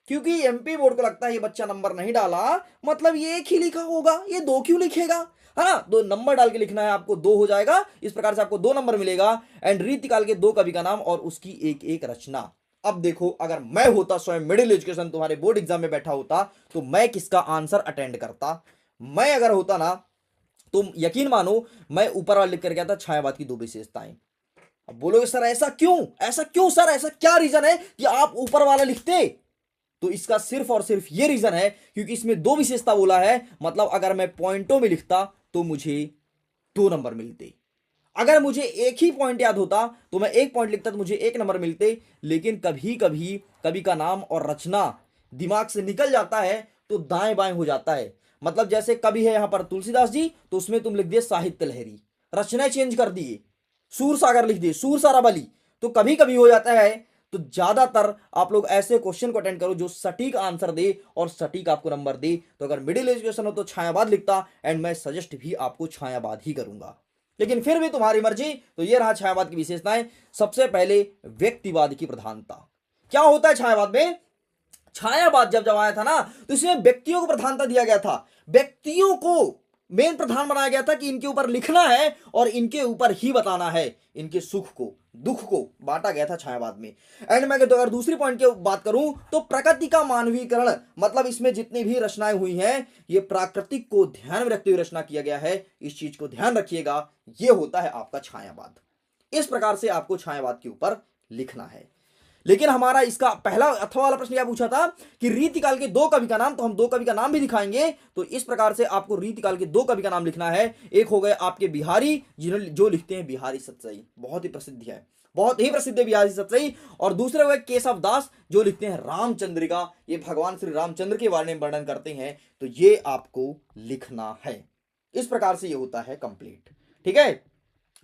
क्योंकि एमपी बोर्ड को लगता है ये बच्चा नंबर नहीं डाला, मतलब ये 1 ही लिखा होगा, ये 2 क्यों लिखेगा, है ना। 2 नंबर डाल के लिखना है, आपको 2 हो जाएगा। इस प्रकार से आपको 2 नंबर मिलेगा। एंड रीतिकाल के दो कवि का नाम और उसकी एक एक रचना। अब देखो, अगर मैं होता स्वयं मिडिल एजुकेशन तुम्हारे बोर्ड एग्जाम में बैठा होता तो मैं किसका आंसर अटेंड करता। मैं अगर होता ना, तुम यकीन मानो, मैं ऊपर वाला लिख कर गया था छायावाद की दो विशेषताएं। अब बोलोगे सर ऐसा क्यों, ऐसा क्यों सर, ऐसा क्या रीजन है कि आप ऊपर वाला लिखते? तो इसका सिर्फ और सिर्फ ये रीजन है क्योंकि इसमें दो विशेषता बोला है। मतलब अगर मैं पॉइंटों में लिखता तो मुझे 2 नंबर मिलते, अगर मुझे एक ही पॉइंट याद होता तो मैं 1 पॉइंट लिखता तो मुझे 1 नंबर मिलते। लेकिन कभी कभी कवि का नाम और रचना दिमाग से निकल जाता है तो दाएं बाएं हो जाता है। मतलब जैसे कवि है यहां पर तुलसीदास जी, तो उसमें तुम लिख दिए साहित्य लहरी, रचना चेंज कर दिए, सूर सागर लिख दिए, सूर सारावली, तो कभी कभी हो जाता है। तो ज्यादातर आप लोग ऐसे क्वेश्चन को अटेंड करो जो सटीक आंसर दे और सटीक आपको नंबर दे। तो अगर मिडिल एजुकेशन हो तो छायावाद लिखता, एंड मैं सजेस्ट भी आपको छायावाद ही करूंगा, लेकिन फिर भी तुम्हारी मर्जी। तो ये रहा छायावाद की विशेषताएं। सबसे पहले व्यक्तिवाद की प्रधानता। क्या होता है छायावाद में? छायावाद जब आया था ना, तो इसमें व्यक्तियों को प्रधानता दिया गया था, व्यक्तियों को मेन प्रधान बनाया गया था कि इनके ऊपर लिखना है और इनके ऊपर ही बताना है, इनके सुख को दुख को बांटा गया था छायावाद में। एंड मैं तो अगर दूसरी पॉइंट की बात करूं तो प्रकृति का मानवीकरण, मतलब इसमें जितनी भी रचनाएं हुई हैं ये प्राकृतिक को ध्यान में रखते हुए रचना किया गया है। इस चीज को ध्यान रखिएगा, ये होता है आपका छायावाद। इस प्रकार से आपको छायावाद के ऊपर लिखना है। लेकिन हमारा इसका पहला अथवा वाला प्रश्न क्या पूछा था कि रीतिकाल के दो कवि का नाम, तो हम 2 कवि का नाम भी दिखाएंगे। तो इस प्रकार से आपको रीतिकाल के 2 कवि का नाम लिखना है। एक हो गए आपके बिहारी, जिन्होंने जो लिखते हैं बिहारी सतसई, बहुत ही प्रसिद्ध है, बहुत ही प्रसिद्ध है बिहारी सतसई। और दूसरे हुए केशव दास, जो लिखते हैं रामचंद्रिका, ये भगवान श्री रामचंद्र के बारे में वर्णन करते हैं। तो ये आपको लिखना है। इस प्रकार से ये होता है कंप्लीट। ठीक है,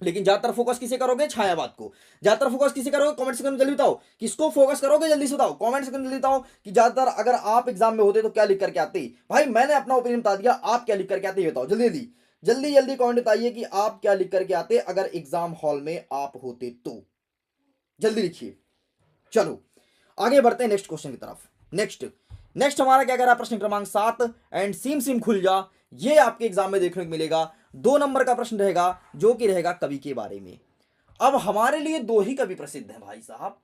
लेकिन ज्यादातर फोकस किसे करोगे, छायावाद को। ज्यादातर फोकस किसे करोगे, कमेंट सेक्शन में जल्दी बताओ किसको फोकस करोगे, जल्दी से बताओ, कमेंट सेक्शन में जल्दी बताओ कि ज्यादातर अगर आप एग्जाम में होते तो क्या लिख करके आते। भाई मैंने अपना ओपिनियन बता दिया, आप क्या लिख करके आते ये बताओ, जल्दी जल्दी जल्दी जल्दी कमेंट बताइए कि आप क्या लिख करके आते अगर एग्जाम हॉल में आप होते तो, जल्दी लिखिए। चलो आगे बढ़ते हैं नेक्स्ट क्वेश्चन की तरफ। नेक्स्ट नेक्स्ट हमारा क्या कह रहा है, प्रश्न क्रमांक 7 एंड सीम सीम खुल जा। ये आपके एग्जाम में देखने को मिलेगा, 2 नंबर का प्रश्न रहेगा जो कि रहेगा कवि के बारे में। अब हमारे लिए 2 ही कवि प्रसिद्ध हैं भाई साहब,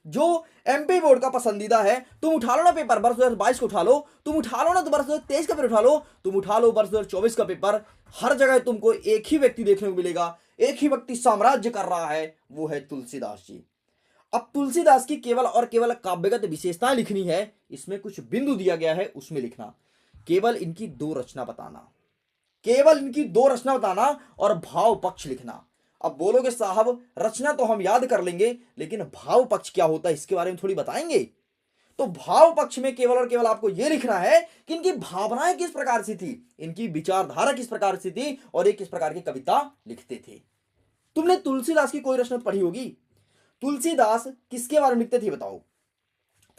जो एमपी बोर्ड का पसंदीदा है। तुम उठा लो ना पेपर वर्ष 2022 को उठा लो, तुम उठा लो ना वर्ष 2023 का पेपर उठा लो, तुम उठा लो वर्ष 2024 का पेपर, हर जगह तुमको एक ही व्यक्ति देखने को मिलेगा, एक ही व्यक्ति साम्राज्य कर रहा है, वो है तुलसीदास जी। अब तुलसीदास की केवल और केवल काव्यगत विशेषताएं लिखनी है, इसमें कुछ बिंदु दिया गया है उसमें लिखना, केवल इनकी 2 रचना बताना, केवल इनकी 2 रचना बताना और भाव पक्ष लिखना। अब बोलोगे साहब रचना तो हम याद कर लेंगे, लेकिन भाव पक्ष क्या होता है इसके बारे में थोड़ी बताएंगे। तो भाव पक्ष में केवल और केवल आपको यह लिखना है कि इनकी भावनाएं किस प्रकार से थी, इनकी विचारधारा किस प्रकार से थी, और ये किस प्रकार की कविता लिखते थे। तुमने तुलसीदास की कोई रचना पढ़ी होगी, तुलसीदास किसके बारे में लिखते थे बताओ,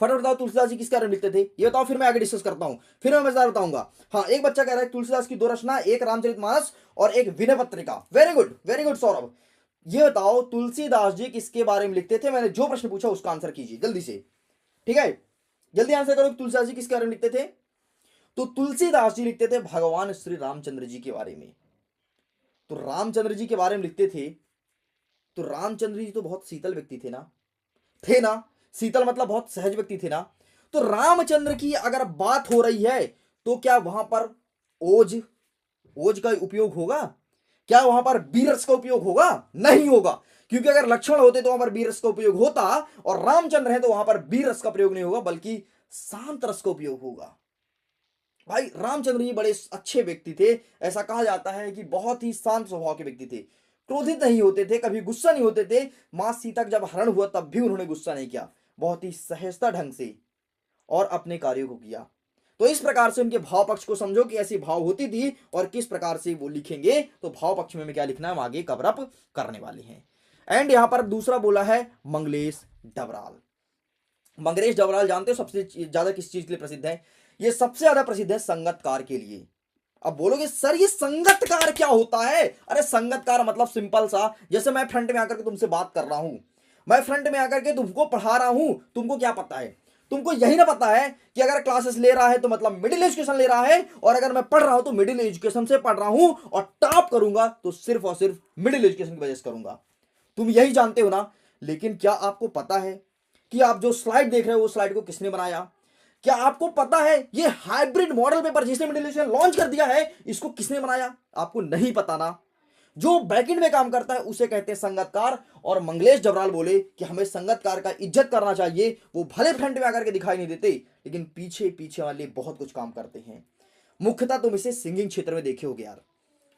फटाफट बताओ तुलसीदास जी किसके बारे में लिखते थे ये बताओ, फिर मैं आगे डिस्कस करता हूं, फिर मैं मजेदार बताऊंगा। हाँ एक बच्चा कह रहा है तुलसीदास की 2 रचना, एक रामचरितमानस और एक विनय पत्रिका। Very good Saurabh. ये बताओ तुलसीदास जी किसके बारे में लिखते थे, मैंने जो प्रश्न पूछा उसका आंसर कीजिए जल्दी से। ठीक है, जल्दी आंसर करो तुलसीदास जी किसके बारे में लिखते थे। तो तुलसीदास जी लिखते थे भगवान श्री रामचंद्र जी के बारे में। तो रामचंद्र जी के बारे में लिखते थे, तो रामचंद्र जी तो बहुत शीतल व्यक्ति थे ना, शीतल मतलब बहुत सहज व्यक्ति थे ना। तो रामचंद्र की अगर बात हो रही है तो क्या वहां पर ओज ओज का उपयोग होगा, क्या वहां पर बीरस का उपयोग होगा, नहीं होगा, क्योंकि अगर लक्ष्मण होते तो वहां पर बीरस का उपयोग होता, और रामचंद्र है तो वहां पर बीरस का प्रयोग नहीं होगा बल्कि शांत रस का उपयोग होगा। भाई रामचंद्र जी बड़े अच्छे व्यक्ति थे, ऐसा कहा जाता है कि बहुत ही शांत स्वभाव के व्यक्ति थे, क्रोधित नहीं होते थे, कभी गुस्सा नहीं होते थे। मां सीता का जब हरण हुआ तब भी उन्होंने गुस्सा नहीं किया, बहुत ही सहजता ढंग से और अपने कार्यों को किया। तो इस प्रकार से उनके भाव पक्ष को समझो कि ऐसी भाव होती थी और किस प्रकार से वो लिखेंगे। तो भाव पक्ष में क्या लिखना है हम आगे कवर अप करने वाले हैं। एंड यहां पर दूसरा बोला है मंगलेश डबराल। मंगलेश डबराल जानते हो सबसे ज्यादा किस चीज के लिए प्रसिद्ध है, ये सबसे ज्यादा प्रसिद्ध है संगतकार के लिए। अब बोलोगे सर ये संगतकार क्या होता है, अरे संगतकार मतलब सिंपल सा, जैसे मैं फ्रंट में आकर के तुमसे बात कर रहा हूं, मैं फ्रंट में आकर के तुमको पढ़ा रहा हूं, तुमको क्या पता है, तुमको यही ना पता है कि अगर क्लासेस ले रहा है तो मतलब मिडिल एजुकेशन ले रहा है, और अगर मैं पढ़ रहा हूं तो मिडिल एजुकेशन से पढ़ रहा हूं, और टॉप करूंगा तो सिर्फ और सिर्फ मिडिल एजुकेशन की वजह से करूंगा। तुम यही जानते हो ना, लेकिन क्या आपको पता है कि आप जो स्लाइड देख रहे हो वो स्लाइड को किसने बनाया, क्या आपको पता है ये हाइब्रिड मॉडल पेपर जिसने मिडिल एजुकेशन लॉन्च कर दिया है इसको किसने बनाया, आपको नहीं पता ना। जो बैकएंड में काम करता है उसे कहते हैं संगतकार। और मंगलेश डबराल बोले कि हमें संगतकार का इज्जत करना चाहिए, वो भले फ्रंट में आकर के दिखाई नहीं देते लेकिन पीछे पीछे वाले बहुत कुछ काम करते हैं। मुख्यतः तुम इसे सिंगिंग क्षेत्र में देखे होगे यार,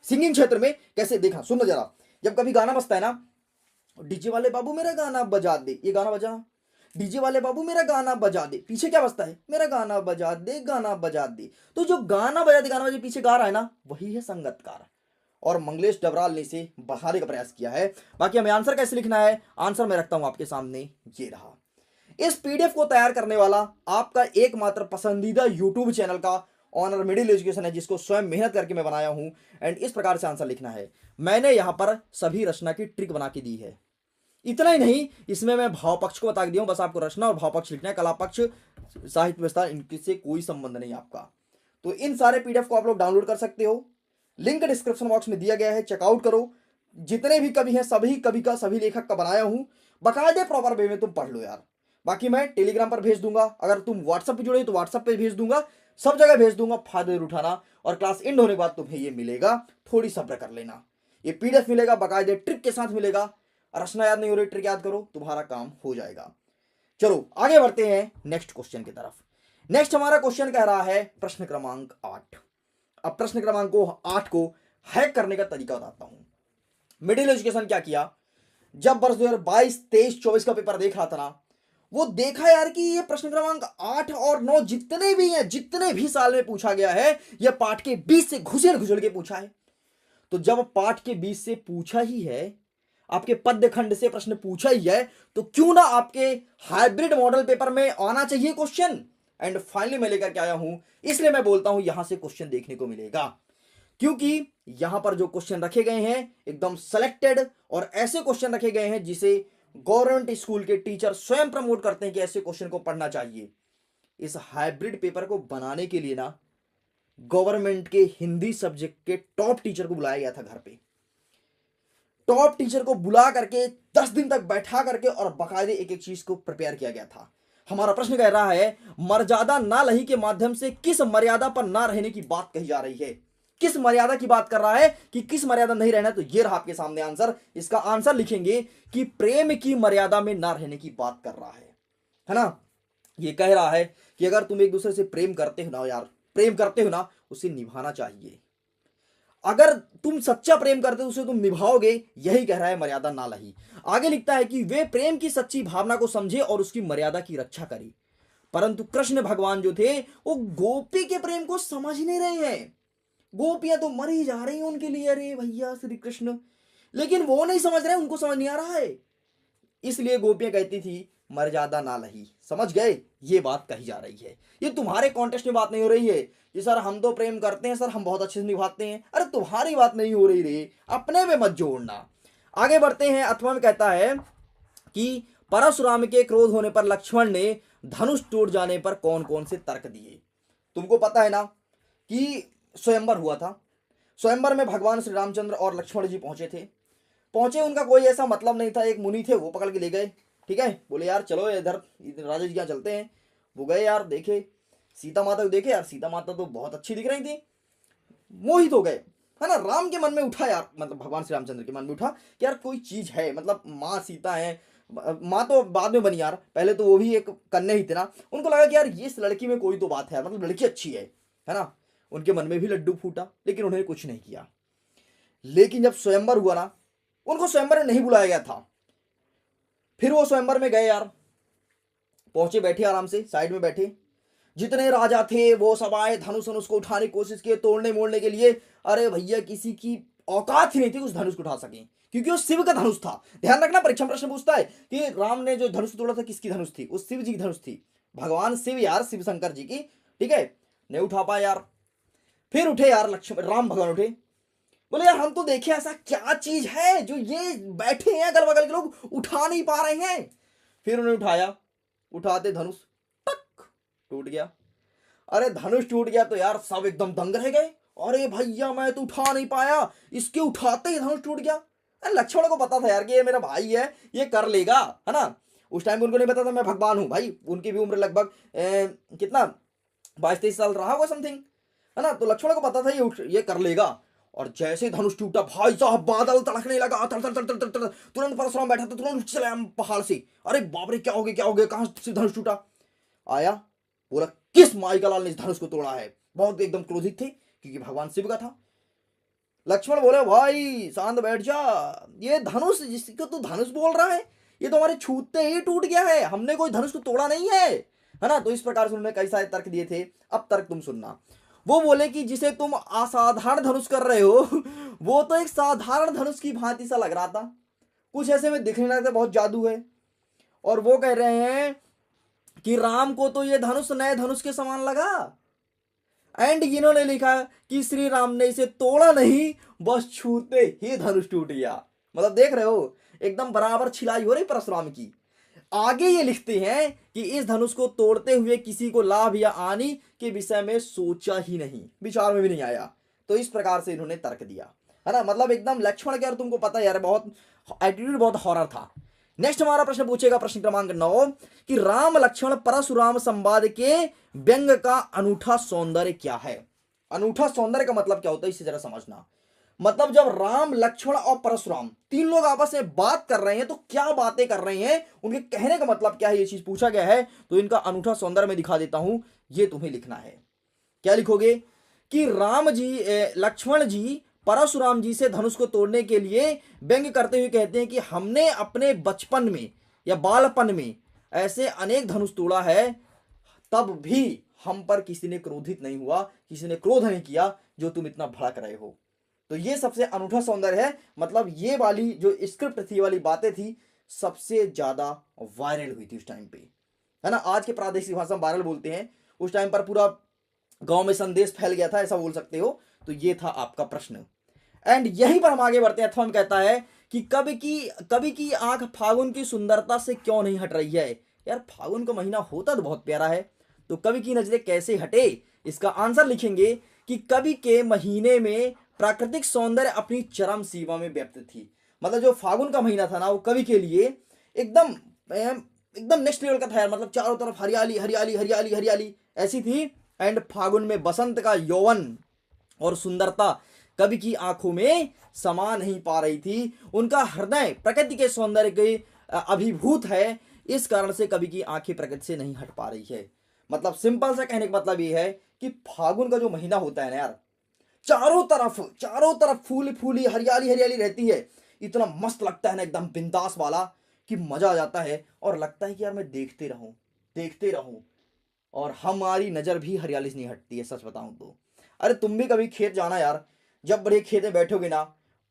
सिंगिंग क्षेत्र में कैसे देखा सुनो जरा, जब कभी गाना बजता है ना, डीजे वाले बाबू मेरा गाना बजा दे, ये गाना बजा, डीजे वाले बाबू मेरा गाना बजा दे, पीछे क्या बजता है, मेरा गाना बजा दे गाना बजा दे। तो जो गाना बजा दे गाना बजा पीछे गा रहा है ना, वही है संगतकार। और मंगलेश डबराल ने इसे बढ़ाने का प्रयास किया है। बाकी हमें आंसर कैसे लिखना है, आंसर मैं रखता हूं आपके सामने, ये रहा। इस पीडीएफ को तैयार करने वाला आपका एकमात्र पसंदीदा यूट्यूब चैनल का ऑनर मिडिल एजुकेशन है, जिसको स्वयं मेहनत करके मैं बनाया हूं। एंड इस प्रकार से आंसर लिखना है। मैंने यहां पर सभी रचना की ट्रिक बना के दी है, इतना ही नहीं, इसमें मैं भाव पक्ष को बता दिया हूं, बस आपको रचना और भाव पक्ष लिखना है, कला पक्ष साहित्य विस्तार इनसे कोई संबंध नहीं आपका। तो इन सारे पीडीएफ को आप लोग डाउनलोड कर सकते हो, लिंक डिस्क्रिप्शन बॉक्स में दिया गया है, चेकआउट करो। जितने भी कवि हैं सभी कवि का सभी लेखक का बनाया हूं, बकायदे प्रॉपर वे में तुम पढ़ लो यार। बाकी मैं टेलीग्राम पर भेज दूंगा, अगर तुम व्हाट्सएप पे जुड़े तो व्हाट्सएप पे भेज दूंगा, सब जगह भेज दूंगा, फायदा जरूर उठाना। और क्लास एंड होने के बाद तुम्हें ये मिलेगा, थोड़ी सब्र कर लेना, ये पीडीएफ मिलेगा, बकायदे ट्रिक के साथ मिलेगा। रचना याद नहीं हो रही, ट्रिक याद करो, तुम्हारा काम हो जाएगा। चलो आगे बढ़ते हैं नेक्स्ट क्वेश्चन की तरफ। नेक्स्ट हमारा क्वेश्चन कह रहा है प्रश्न क्रमांक 8। अब प्रश्न क्रमांक 8 को हैक करने का तरीका बताता हूं। मिडिल एजुकेशन क्या किया, जब वर्ष 2022, 23, 24 का पेपर देख रहा था ना, वो देखा यार कि ये प्रश्न क्रमांक 8 और 9 जितने भी हैं, जितने भी साल में पूछा गया है, ये पाठ के 20 से घुसेड़ घुसेड़ के पूछा है। तो जब पाठ के बीच से पूछा ही है, आपके पद्य खंड से प्रश्न पूछा ही है, तो क्यों ना आपके हाइब्रिड मॉडल पेपर में आना चाहिए क्वेश्चन। एंड फाइनली मैं लेकर के आया हूं, इसलिए मैं बोलता हूं यहां से क्वेश्चन देखने को मिलेगा, क्योंकि यहां पर जो क्वेश्चन रखे गए हैं एकदम सेलेक्टेड और ऐसे क्वेश्चन रखे गए हैं जिसे गवर्नमेंट स्कूल के टीचर स्वयं प्रमोट करते हैं कि ऐसे क्वेश्चन को पढ़ना चाहिए। इस हाइब्रिड पेपर को बनाने के लिए ना गवर्नमेंट के हिंदी सब्जेक्ट के टॉप टीचर को बुलाया गया था घर पे। टॉप टीचर को बुला करके 10 दिन तक बैठा करके और बाकायदे एक एक चीज को प्रिपेयर किया गया था। हमारा प्रश्न कह रहा है मर्यादा ना लही के माध्यम से किस मर्यादा पर ना रहने की बात कही जा रही है। किस मर्यादा की बात कर रहा है कि किस मर्यादा नहीं रहना, तो ये रहा आपके सामने आंसर। इसका आंसर लिखेंगे कि प्रेम की मर्यादा में ना रहने की बात कर रहा है ना। ये कह रहा है कि अगर तुम एक दूसरे से प्रेम करते हो ना यार, प्रेम करते हो ना, उसे निभाना चाहिए। अगर तुम सच्चा प्रेम करते हो उसे तुम निभाओगे, यही कह रहा है मर्यादा ना लही। आगे लिखता है कि वे प्रेम की सच्ची भावना को समझे और उसकी मर्यादा की रक्षा करे। परंतु कृष्ण भगवान जो थे वो गोपी के प्रेम को समझ नहीं रहे हैं। गोपियां तो मर ही जा रही हैं उनके लिए, अरे भैया श्री कृष्ण, लेकिन वो नहीं समझ रहे, उनको समझ नहीं आ रहा है। इसलिए गोपियां कहती थी मर्यादा ना लही। समझ गए, ये बात कही जा रही है। ये तुम्हारे कॉन्टेक्स्ट में बात नहीं हो रही है कि सर हम तो प्रेम करते हैं, सर हम बहुत अच्छे से निभाते हैं। अरे तुम्हारी बात नहीं हो रही रे, अपने में मत जोड़ना। आगे बढ़ते हैं। अथवा में कहता है कि परशुराम के क्रोध होने पर लक्ष्मण ने धनुष टूट जाने पर कौन कौन से तर्क दिए। तुमको पता है ना कि स्वयंवर हुआ था। स्वयंवर में भगवान श्री रामचंद्र और लक्ष्मण जी पहुंचे, उनका कोई ऐसा मतलब नहीं था। एक मुनि थे, वो पकड़ के ले गए, ठीक है, बोले यार चलो इधर राजा जी के यहाँ चलते हैं। वो गए यार, देखे सीता माता को, देखे यार सीता माता तो बहुत अच्छी दिख रही थी, मोहित हो गए, है ना। राम के मन में उठा यार, मतलब भगवान श्री रामचंद्र के मन में उठा कि यार कोई चीज है, मतलब माँ सीता है, माँ तो बाद में बनी यार, पहले तो वो भी एक कन्या ही थे ना। उनको लगा कि यार ये इस लड़की में कोई तो बात है, मतलब लड़की अच्छी है ना। उनके मन में भी लड्डू फूटा, लेकिन उन्होंने कुछ नहीं किया। लेकिन जब स्वयंवर हुआ ना, उनको स्वयंवर में नहीं बुलाया गया था। फिर वो स्वयंवर में गए यार, पहुंचे, बैठे आराम से साइड में बैठे। जितने राजा थे वो सब आए, धनुष धनुष को उठाने की कोशिश किए, तोड़ने मोड़ने के लिए। अरे भैया किसी की औकात ही नहीं थी उस धनुष को उठा सके, क्योंकि वो शिव का धनुष था। ध्यान रखना, परीक्षा प्रश्न पूछता है कि राम ने जो धनुष तोड़ा था किसकी धनुष थी, उस शिव जी की धनुष थी, भगवान शिव यार, शिव शंकर जी की, ठीक है। नहीं उठा पाए यार। फिर उठे यार लक्ष्मण, राम भगवान उठे, बोले यार हम तो देखे ऐसा क्या चीज है जो ये बैठे हैं अगल बगल के लोग उठा नहीं पा रहे हैं। फिर उन्होंने उठाया, उठाते धनुष टक टूट गया। अरे धनुष टूट गया तो यार सब एकदम दंग रह गए। अरे भैया मैं तो उठा नहीं पाया, इसके उठाते ही धनुष टूट गया। अरे लक्ष्मण को पता था यार कि ये मेरा भाई है, ये कर लेगा, है ना। उस टाइम उनको नहीं पता था मैं भगवान हूं भाई। उनकी भी उम्र लगभग कितना 22-23 साल रहा होगा समथिंग, है ना। तो लक्ष्मण को पता था ये कर लेगा। और जैसे धनुष टूटा भाई साहब बादल तड़कने लगा, तड़ तड़ तड़ तड़ तड़, तुरंत परशुराम बैठा था, तुरंत चले आए पहाड़ से। अरे बाप रे क्या हो गया क्या हो गया, कहां से धनुष टूटा। आया, बोला किस माई का लाल ने इस धनुष को तोड़ा है। बहुत एकदम क्रोधित थे क्योंकि भगवान शिव का था। लक्ष्मण बोले भाई शांत बैठ जा, ये धनुष जिसको तू धनुष बोल रहा है ये तो हमारे छूते ही टूट गया है, हमने कोई धनुष को तोड़ा नहीं है ना। तो इस प्रकार से उन्होंने कई सारे तर्क दिए थे। अब तर्क तुम सुनना। वो बोले कि जिसे तुम असाधारण धनुष कर रहे हो वो तो एक साधारण धनुष की भांति सा लग रहा था, कुछ ऐसे में दिखने लगता बहुत जादू है। और वो कह रहे हैं कि राम को तो ये धनुष नए धनुष के समान लगा। एंड इन्होंने लिखा कि श्री राम ने इसे तोड़ा नहीं, बस छूते ही धनुष टूट गया। मतलब देख रहे हो एकदम बराबर छिलाई हो रही परशुराम की। आगे ये लिखते हैं कि इस धनुष को तोड़ते हुए किसी को लाभ या हानि के विषय में सोचा ही नहीं, विचार में भी नहीं आया। तो इस प्रकार से इन्होंने तर्क दिया, है ना। मतलब एकदम लक्ष्मण के, और तुमको पता है यार बहुत एटीट्यूड बहुत हॉरर था। नेक्स्ट हमारा प्रश्न पूछेगा, प्रश्न क्रमांक 9 कि राम लक्ष्मण परशुराम संवाद के व्यंग का अनूठा सौंदर्य क्या है। अनूठा सौंदर्य का मतलब क्या होता है इसे जरा समझना। मतलब जब राम लक्ष्मण और परशुराम तीन लोग आपस में बात कर रहे हैं तो क्या बातें कर रहे हैं, उनके कहने का मतलब क्या है, ये चीज पूछा गया है। तो इनका अनूठा सौंदर्य में दिखा देता हूं, ये तुम्हें लिखना है। क्या लिखोगे कि राम जी लक्ष्मण जी परशुराम जी से धनुष को तोड़ने के लिए व्यंग करते हुए कहते हैं कि हमने अपने बचपन में या बालपन में ऐसे अनेक धनुष तोड़ा है, तब भी हम पर किसी ने क्रोधित नहीं हुआ, किसी ने क्रोध नहीं किया जो तुम इतना भड़क रहे हो। तो ये सबसे अनूठा सौंदर्य है। मतलब ये वाली जो स्क्रिप्ट थी, वाली बातें थी, सबसे ज्यादा वायरल हुई थी उस टाइम पे, है ना। आज के प्रादेशिक भाषा में वायरल बोलते हैं, उस टाइम पर पूरा गांव में संदेश फैल गया था, ऐसा बोल सकते हो। तो ये था आपका प्रश्न। एंड यहीं पर हम आगे बढ़ते हैं। अथर्व कहता है कि कभी की आंख फागुन की सुंदरता से क्यों नहीं हट रही है। यार फागुन का महीना होता तो बहुत प्यारा है, तो कवि की नजरें कैसे हटे। इसका आंसर लिखेंगे कि कवि के महीने में प्राकृतिक सौंदर्य अपनी चरम सीमा में व्यक्त थी। मतलब जो फागुन का महीना था ना, वो कवि के लिए एकदम एकदम नेक्स्ट लेवल का था यार। मतलब चारों तरफ हरियाली हरियाली हरियाली हरियाली ऐसी थी। एंड फागुन में बसंत का यौवन और सुंदरता कवि की आंखों में समा नहीं पा रही थी। उनका हृदय प्रकृति के सौंदर्य के अभिभूत है, इस कारण से कवि की आंखें प्रकृति से नहीं हट पा रही है। मतलब सिंपल सा कहने का मतलब ये है कि फागुन का जो महीना होता है ना यार, चारों तरफ फूल फूली हरियाली हरियाली रहती है। इतना मस्त लगता है ना, एकदम बिंदास वाला, कि मजा आ जाता है और लगता है कि यार मैं देखते रहूं। और हमारी नजर भी हरियाली से नहीं हटती है, सच बताऊं तो। अरे तुम भी कभी खेत जाना यार, जब बड़े खेत में बैठोगे ना,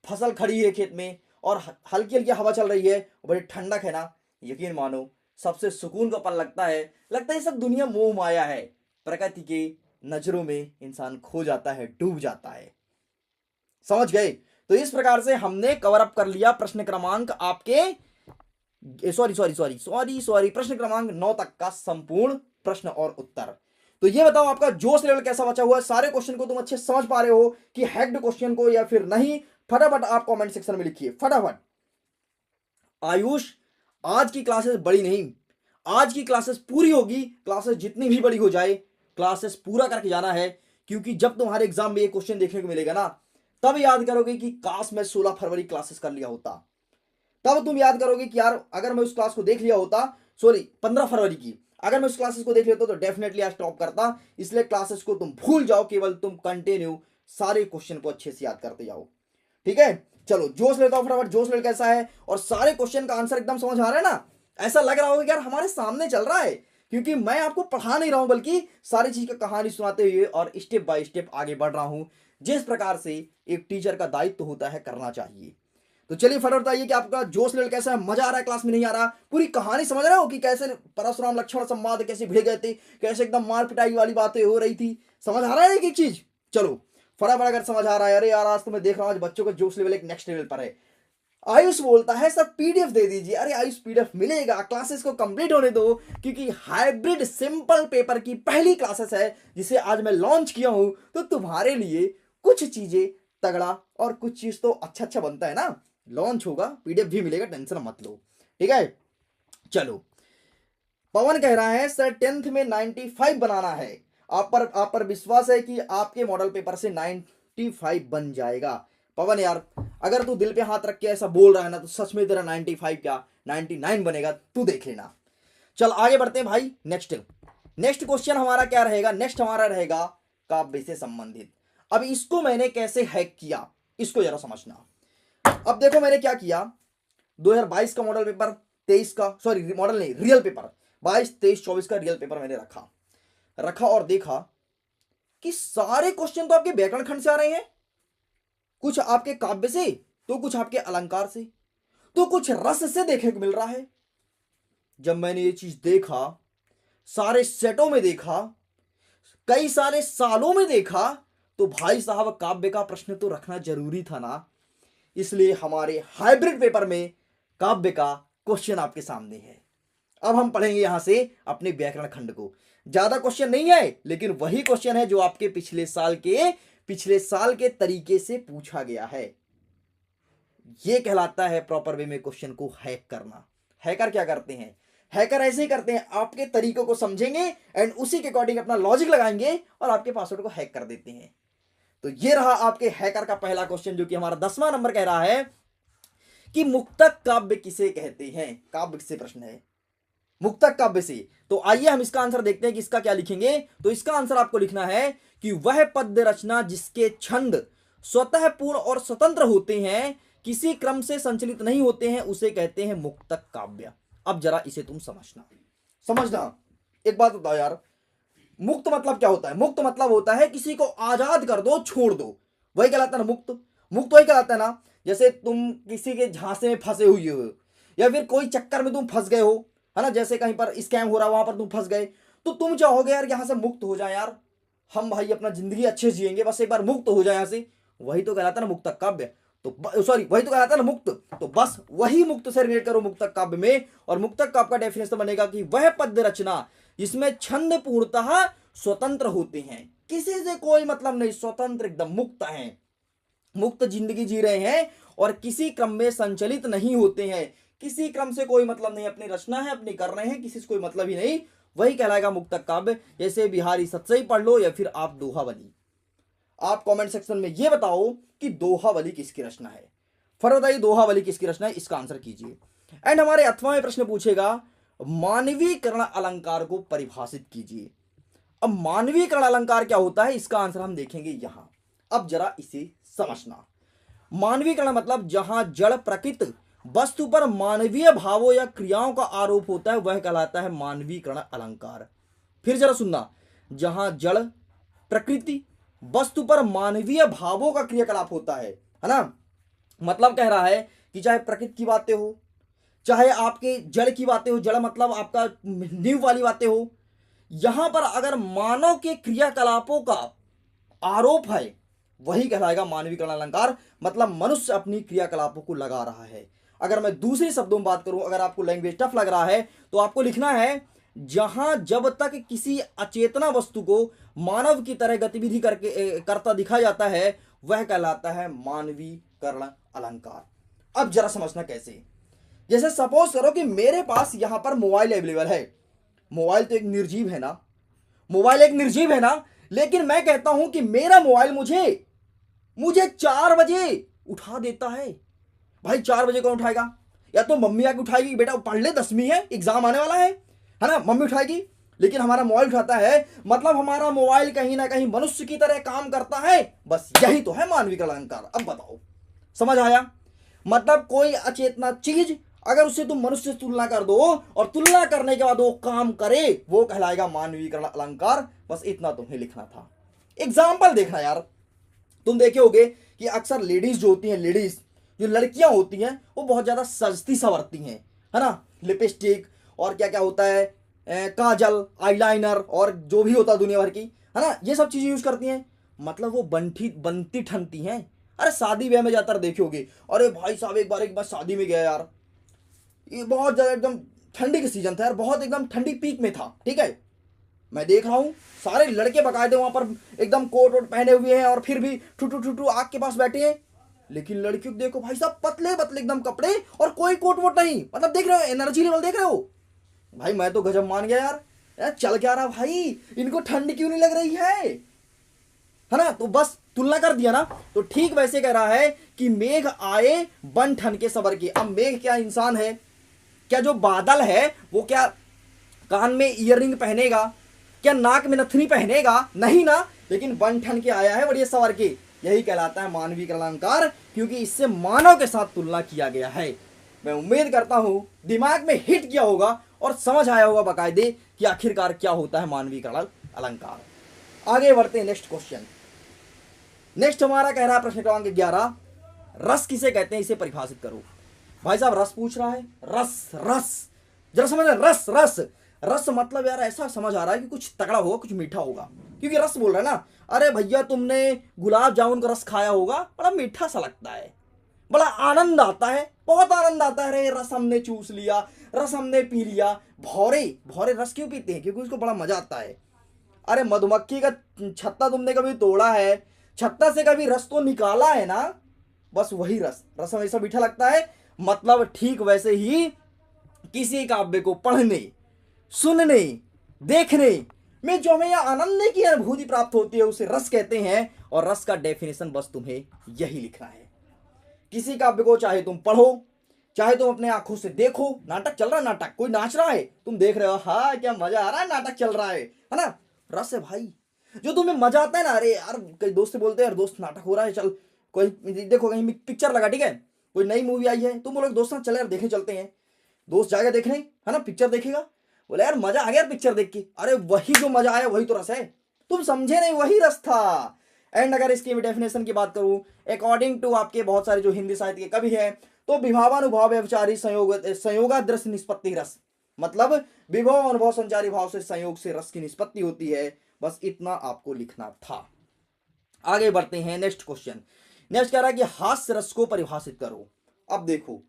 फसल खड़ी है खेत में और हल्की हल्की हवा चल रही है, बड़ी ठंडक है ना, यकीन मानो सबसे सुकून का पल लगता है ये सब दुनिया मोह माया है। प्रकृति के नजरों में इंसान खो जाता है, डूब जाता है। समझ गए। तो इस प्रकार से हमने कवर अप कर लिया प्रश्न क्रमांक आपके सॉरी प्रश्न क्रमांक 9 तक का संपूर्ण प्रश्न और उत्तर। तो ये बताओ आपका जोश लेवल कैसा बचा हुआ है, सारे क्वेश्चन को तुम अच्छे समझ पा रहे हो कि हैक्ड क्वेश्चन को या फिर नहीं। फटाफट आप कमेंट सेक्शन में लिखिए फटाफट। आयुष, आज की क्लासेस बड़ी नहीं, आज की क्लासेस पूरी होगी। क्लासेस जितनी भी बड़ी हो जाए, क्लासेस पूरा करके जाना है, क्योंकि जब तुम्हारे एग्जाम में ये क्वेश्चन देखने को मिलेगा ना, तब याद करोगे कि काश मैं 16 फरवरी क्लासेस कर लिया होता। तब तुम याद करोगे कि यार अगर मैं उस क्लास को देख लिया होता, सॉरी 15 फरवरी की, अगर मैं उस क्लासेस को देख लिया होता तो डेफिनेटली आज टॉप करता। इसलिए क्लासेस को तुम भूल जाओ, केवल तुम कंटिन्यू सारे क्वेश्चन को अच्छे से याद करते जाओ। ठीक है, चलो जोश लेता हूं फटाफट। जोश लेवल कैसा है और सारे क्वेश्चन का आंसर एकदम समझ आ रहा है ना। ऐसा लग रहा होगा कि यार हमारे सामने चल रहा है, क्योंकि मैं आपको पढ़ा नहीं रहा हूं, बल्कि सारी चीज का कहानी सुनाते हुए और स्टेप बाय स्टेप आगे बढ़ रहा हूं, जिस प्रकार से एक टीचर का दायित्व होता है करना चाहिए। तो चलिए फटाफट बताइए कि आपका जोश लेवल कैसा है, मजा आ रहा है क्लास में, नहीं आ रहा। पूरी कहानी समझ रहे हो कि कैसे परशुराम लक्ष्मण संवाद कैसे भिड़ गए थे, कैसे एकदम मार पिटाई वाली बातें हो रही थी। समझ आ रहा है एक एक चीज। चलो फटाफट अगर समझ आ रहा है। अरे यार आज तो मैं देख रहा हूं आज बच्चों का जोश लेवल एक नेक्स्ट लेवल पर है। आयुष बोलता है सर पीडीएफ दे दीजिए। अरे आयुष पीडीएफ मिलेगा, क्लासेस को कंप्लीट होने दो, क्योंकि हाइब्रिड सिंपल पेपर की पहली क्लासेस है जिसे आज मैं लॉन्च किया हूं। तो तुम्हारे लिए कुछ चीजें तगड़ा और कुछ चीज तो अच्छा अच्छा बनता है ना। लॉन्च होगा, पीडीएफ भी मिलेगा, टेंशन मत लो। ठीक है, चलो। पवन कह रहा है सर 10th में 95 बनाना है। आप पर विश्वास है कि आपके मॉडल पेपर से 95 बन जाएगा। पवन यार अगर तू दिल पे हाथ रख के ऐसा बोल रहा है ना, तो सच में तेरा 95 क्या 99 बनेगा, तू देख लेना। चल आगे बढ़ते हैं भाई। नेक्स्ट क्वेश्चन हमारा क्या रहेगा, नेक्स्ट हमारा रहेगा काव्य से संबंधित। अब इसको मैंने कैसे हैक किया, इसको जरा समझना। अब देखो मैंने क्या किया, 2022 का मॉडल पेपर, 23 का, सॉरी मॉडल नहीं, रियल पेपर 22 23 24 का रियल पेपर मैंने रखा और देखा कि सारे क्वेश्चन तो आपके व्याकरण खंड से आ रहे हैं, कुछ आपके काव्य से, तो कुछ आपके अलंकार से, तो कुछ रस से देखने को मिल रहा है। जब मैंने ये चीज देखा, सारे सेटों में देखा, कई सारे सालों में देखा, तो भाई साहब काव्य का प्रश्न तो रखना जरूरी था ना। इसलिए हमारे हाइब्रिड पेपर में काव्य का क्वेश्चन आपके सामने है। अब हम पढ़ेंगे यहां से अपने व्याकरण खंड को। ज्यादा क्वेश्चन नहीं है, लेकिन वही क्वेश्चन है जो आपके पिछले साल के तरीके से पूछा गया है। यह कहलाता है प्रॉपर वे में क्वेश्चन को हैक करना। हैकर क्या करते हैं, हैकर ऐसे ही करते हैं, आपके तरीकों को समझेंगे एंड उसी के अकॉर्डिंग अपना लॉजिक लगाएंगे और आपके पासवर्ड को हैक कर देते हैं। तो ये रहा आपके हैकर का पहला क्वेश्चन, जो कि हमारा 10वां नंबर कह रहा है कि मुक्तक काव्य किसे कहते हैं। काव्य से प्रश्न है, मुक्तक काव्य से। तो आइए हम इसका आंसर देखते हैं कि इसका क्या लिखेंगे। तो इसका आंसर आपको लिखना है कि वह पद्य रचना जिसके छंद स्वतः पूर्ण और स्वतंत्र होते हैं, किसी क्रम से संचलित नहीं होते हैं, उसे कहते हैं मुक्तक काव्य। अब जरा इसे तुम समझना। एक बात बताओ यार, मुक्त मतलब क्या होता है। मुक्त मतलब होता है किसी को आजाद कर दो, छोड़ दो, वही कहलाता है ना मुक्त। मुक्त वही कहलाता है ना, जैसे तुम किसी के झांसे में फंसे हुए हो या फिर कोई चक्कर में तुम फंस गए हो, है ना, जैसे कहीं पर स्कैम हो रहा है वहां पर तुम फंस गए, तो तुम चाहोगे यार यहाँ से मुक्त हो जाए यार, हम भाई अपना जिंदगी अच्छे से जिएंगे, बस एक बार मुक्त हो जाए यहाँ से। वही तो कहलाता है ना मुक्तक काव्य। तो सॉरी, वही तो कहलाता है ना मुक्त। तो बस वही मुक्त से रिलेट करो मुक्तक काव्य में, और मुक्तक काव्य का डेफिनेशन बनेगा कि वह पद्य रचना जिसमें छंद पूर्णतः स्वतंत्र होते हैं, किसी से कोई मतलब नहीं, स्वतंत्र एकदम मुक्त हैं, मुक्त जिंदगी जी रहे हैं और किसी क्रम में संचलित नहीं होते हैं, किसी क्रम से कोई मतलब नहीं, अपनी रचना है अपनी कर रहे हैं, किसी से कोई मतलब ही नहीं, वही कहलाएगा मुक्तक काव्य। जैसे बिहारी सतसई पढ़ लो या फिर आप दोहावली। आप कमेंट सेक्शन में ये बताओ कि दोहावली किसकी रचना है, फर्क बताइए दोहावली किसकी रचना है, इसका आंसर कीजिए। एंड हमारे 8वां में प्रश्न पूछेगा मानवीकरण अलंकार को परिभाषित कीजिए। अब मानवीकरण अलंकार क्या होता है, इसका आंसर हम देखेंगे यहां। अब जरा इसे समझना। मानवीकरण मतलब जहां जड़ प्रकृति वस्तु पर मानवीय भावों या क्रियाओं का आरोप होता है वह कहलाता है मानवीकरण अलंकार। फिर जरा सुनना, जहां जड़ प्रकृति वस्तु पर मानवीय भावों का क्रियाकलाप होता है ना, मतलब कह रहा है कि चाहे प्रकृति की बातें हो, चाहे आपके जड़ की बातें हो, जड़ मतलब आपका नींव वाली बातें हो, यहां पर अगर मानव के क्रियाकलापों का आरोप है वही कहलाएगा मानवीकरण अलंकार, मतलब मनुष्य अपनी क्रियाकलापों को लगा रहा है। अगर मैं दूसरे शब्दों में बात करूं, अगर आपको लैंग्वेज टफ लग रहा है तो आपको लिखना है जहां जब तक किसी अचेतना वस्तु को मानव की तरह गतिविधि करके करता दिखा जाता है वह कहलाता है मानवीकरण अलंकार। अब जरा समझना कैसे, जैसे सपोज करो कि मेरे पास यहां पर मोबाइल अवेलेबल है, मोबाइल तो एक निर्जीव है ना, मोबाइल एक निर्जीव है ना, लेकिन मैं कहता हूं कि मेरा मोबाइल मुझे मुझे 4 बजे उठा देता है। भाई 4 बजे कौन उठाएगा, या तो मम्मी आके उठाएगी, बेटा पढ़ ले 10वीं है एग्जाम आने वाला है ना, मम्मी उठाएगी, लेकिन हमारा मोबाइल उठाता है, मतलब हमारा मोबाइल कहीं ना कहीं मनुष्य की तरह काम करता है। बस यही तो है मानवीकरण अलंकार। अब बताओ समझ आया, मतलब कोई अचेतना चीज अगर उससे तुम मनुष्य से तुलना कर दो और तुलना करने के बाद वो काम करे वो कहलाएगा मानवीकरण अलंकार। बस इतना तुम्हें लिखना था। एग्जाम्पल देखना यार, तुम देखे होगे कि अक्सर लेडीज जो होती हैं, लेडीज जो लड़कियां होती हैं वो बहुत ज्यादा सजती संवरती हैं, है ना, लिपस्टिक और क्या क्या होता है, काजल, आईलाइनर और जो भी होता है दुनिया भर की, है ना, ये सब चीजें यूज करती हैं, मतलब वो बनती ठनती हैं। अरे शादी ब्याह में जाकर देखे होगे, अरे भाई साहब एक बार शादी में गया यार, ये बहुत ज्यादा एकदम ठंडी का सीजन था यार, बहुत एकदम ठंडी पीक में था, ठीक है, मैं देख रहा हूँ सारे लड़के बकायदे वहां पर एकदम कोट वोट पहने हुए हैं और फिर भी ठुटू ठुटू आग के पास बैठे हैं, लेकिन लड़कियों को देखो भाई साहब पतले पतले एकदम कपड़े और कोई कोट वोट नहीं, मतलब देख रहे हो एनर्जी लेवल देख रहे हो। भाई मैं तो गजब मान गया यार चल क्या रहा भाई, इनको ठंड क्यों नहीं लग रही है ना, तो बस तुलना कर दिया ना। तो ठीक वैसे कह रहा है कि मेघ आए बन ठन के सबर के। अब मेघ क्या इंसान है, क्या जो बादल है वो क्या कान में ईयररिंग पहनेगा, क्या नाक में नथनी पहनेगा, नहीं ना, लेकिन बन ठन के आया है बढ़िया सवर के, यही कहलाता है मानवीकरण अलंकार, क्योंकि इससे मानव के साथ तुलना किया गया है। मैं उम्मीद करता हूं दिमाग में हिट किया होगा और समझ आया होगा बाकायदे कि आखिरकार क्या होता है मानवीकरण अलंकार। आगे बढ़ते हैं नेक्स्ट क्वेश्चन। नेक्स्ट हमारा कह रहा है प्रश्न क्रमांक 11, रस किसे कहते हैं इसे परिभाषित करो। भाई साहब रस पूछ रहा है, रस रस जरा समझ रस रस रस मतलब यार ऐसा समझ आ रहा है कि कुछ तगड़ा होगा, कुछ मीठा होगा, क्योंकि रस बोल रहा है ना। अरे भैया तुमने गुलाब जामुन का रस खाया होगा, बड़ा मीठा सा लगता है, बड़ा आनंद आता है, बहुत आनंद आता है, अरे रस हमने चूस लिया, रस हमने पी लिया। भौरे भौरे रस क्यों पीते हैं, क्योंकि उसको बड़ा मजा आता है। अरे मधुमक्खी का छत्ता तुमने कभी तोड़ा है, छत्ता से कभी रस तो निकाला है ना, बस वही रस, रस हमेशा मीठा लगता है। मतलब ठीक वैसे ही किसी काव्य को पढ़ने, सुनने, देखने में जो हमें यह आनंद की अनुभूति प्राप्त होती है उसे रस कहते हैं, और रस का डेफिनेशन बस तुम्हें यही लिखना है। किसी काव्य को चाहे तुम पढ़ो, चाहे तुम अपने आंखों से देखो, नाटक चल रहा है, नाटक कोई नाच रहा है, तुम देख रहे हो, हाँ क्या मजा आ रहा है, नाटक चल रहा है ना, रस है भाई। जो तुम्हें मजा आता है ना, अरे यार कई दोस्त से बोलते हैं यार दोस्त नाटक हो रहा है, चल कोई देखो कहीं पिक्चर लगा, ठीक है, कोई नई मूवी आई है, तुम बोलो दोस्त चले यार देखने चलते हैं, दोस्त जाएगा देखने, है ना, पिक्चर देखेगा, बोले यार मजा आ गया पिक्चर देख के, अरे वही जो मजा आया वही तो रस है, तुम समझे नहीं, वही रस था। एंड अगर इसकी डेफिनेशन की बात करूं, अकॉर्डिंग टू आपके बहुत सारे जो हिंदी साहित्य के कवि हैं, तो विभावानुभाव व्यवचारी संयोग संयोगादृश्य निष्पत्ति रस, मतलब विभव अनुभव संचारी भाव से संयोग से रस की निष्पत्ति होती है। बस इतना आपको लिखना था। आगे बढ़ते हैं नेक्स्ट क्वेश्चन। नेक्स्ट कह रहा है कि हास्य रस को परिभाषित करो। अब देखो,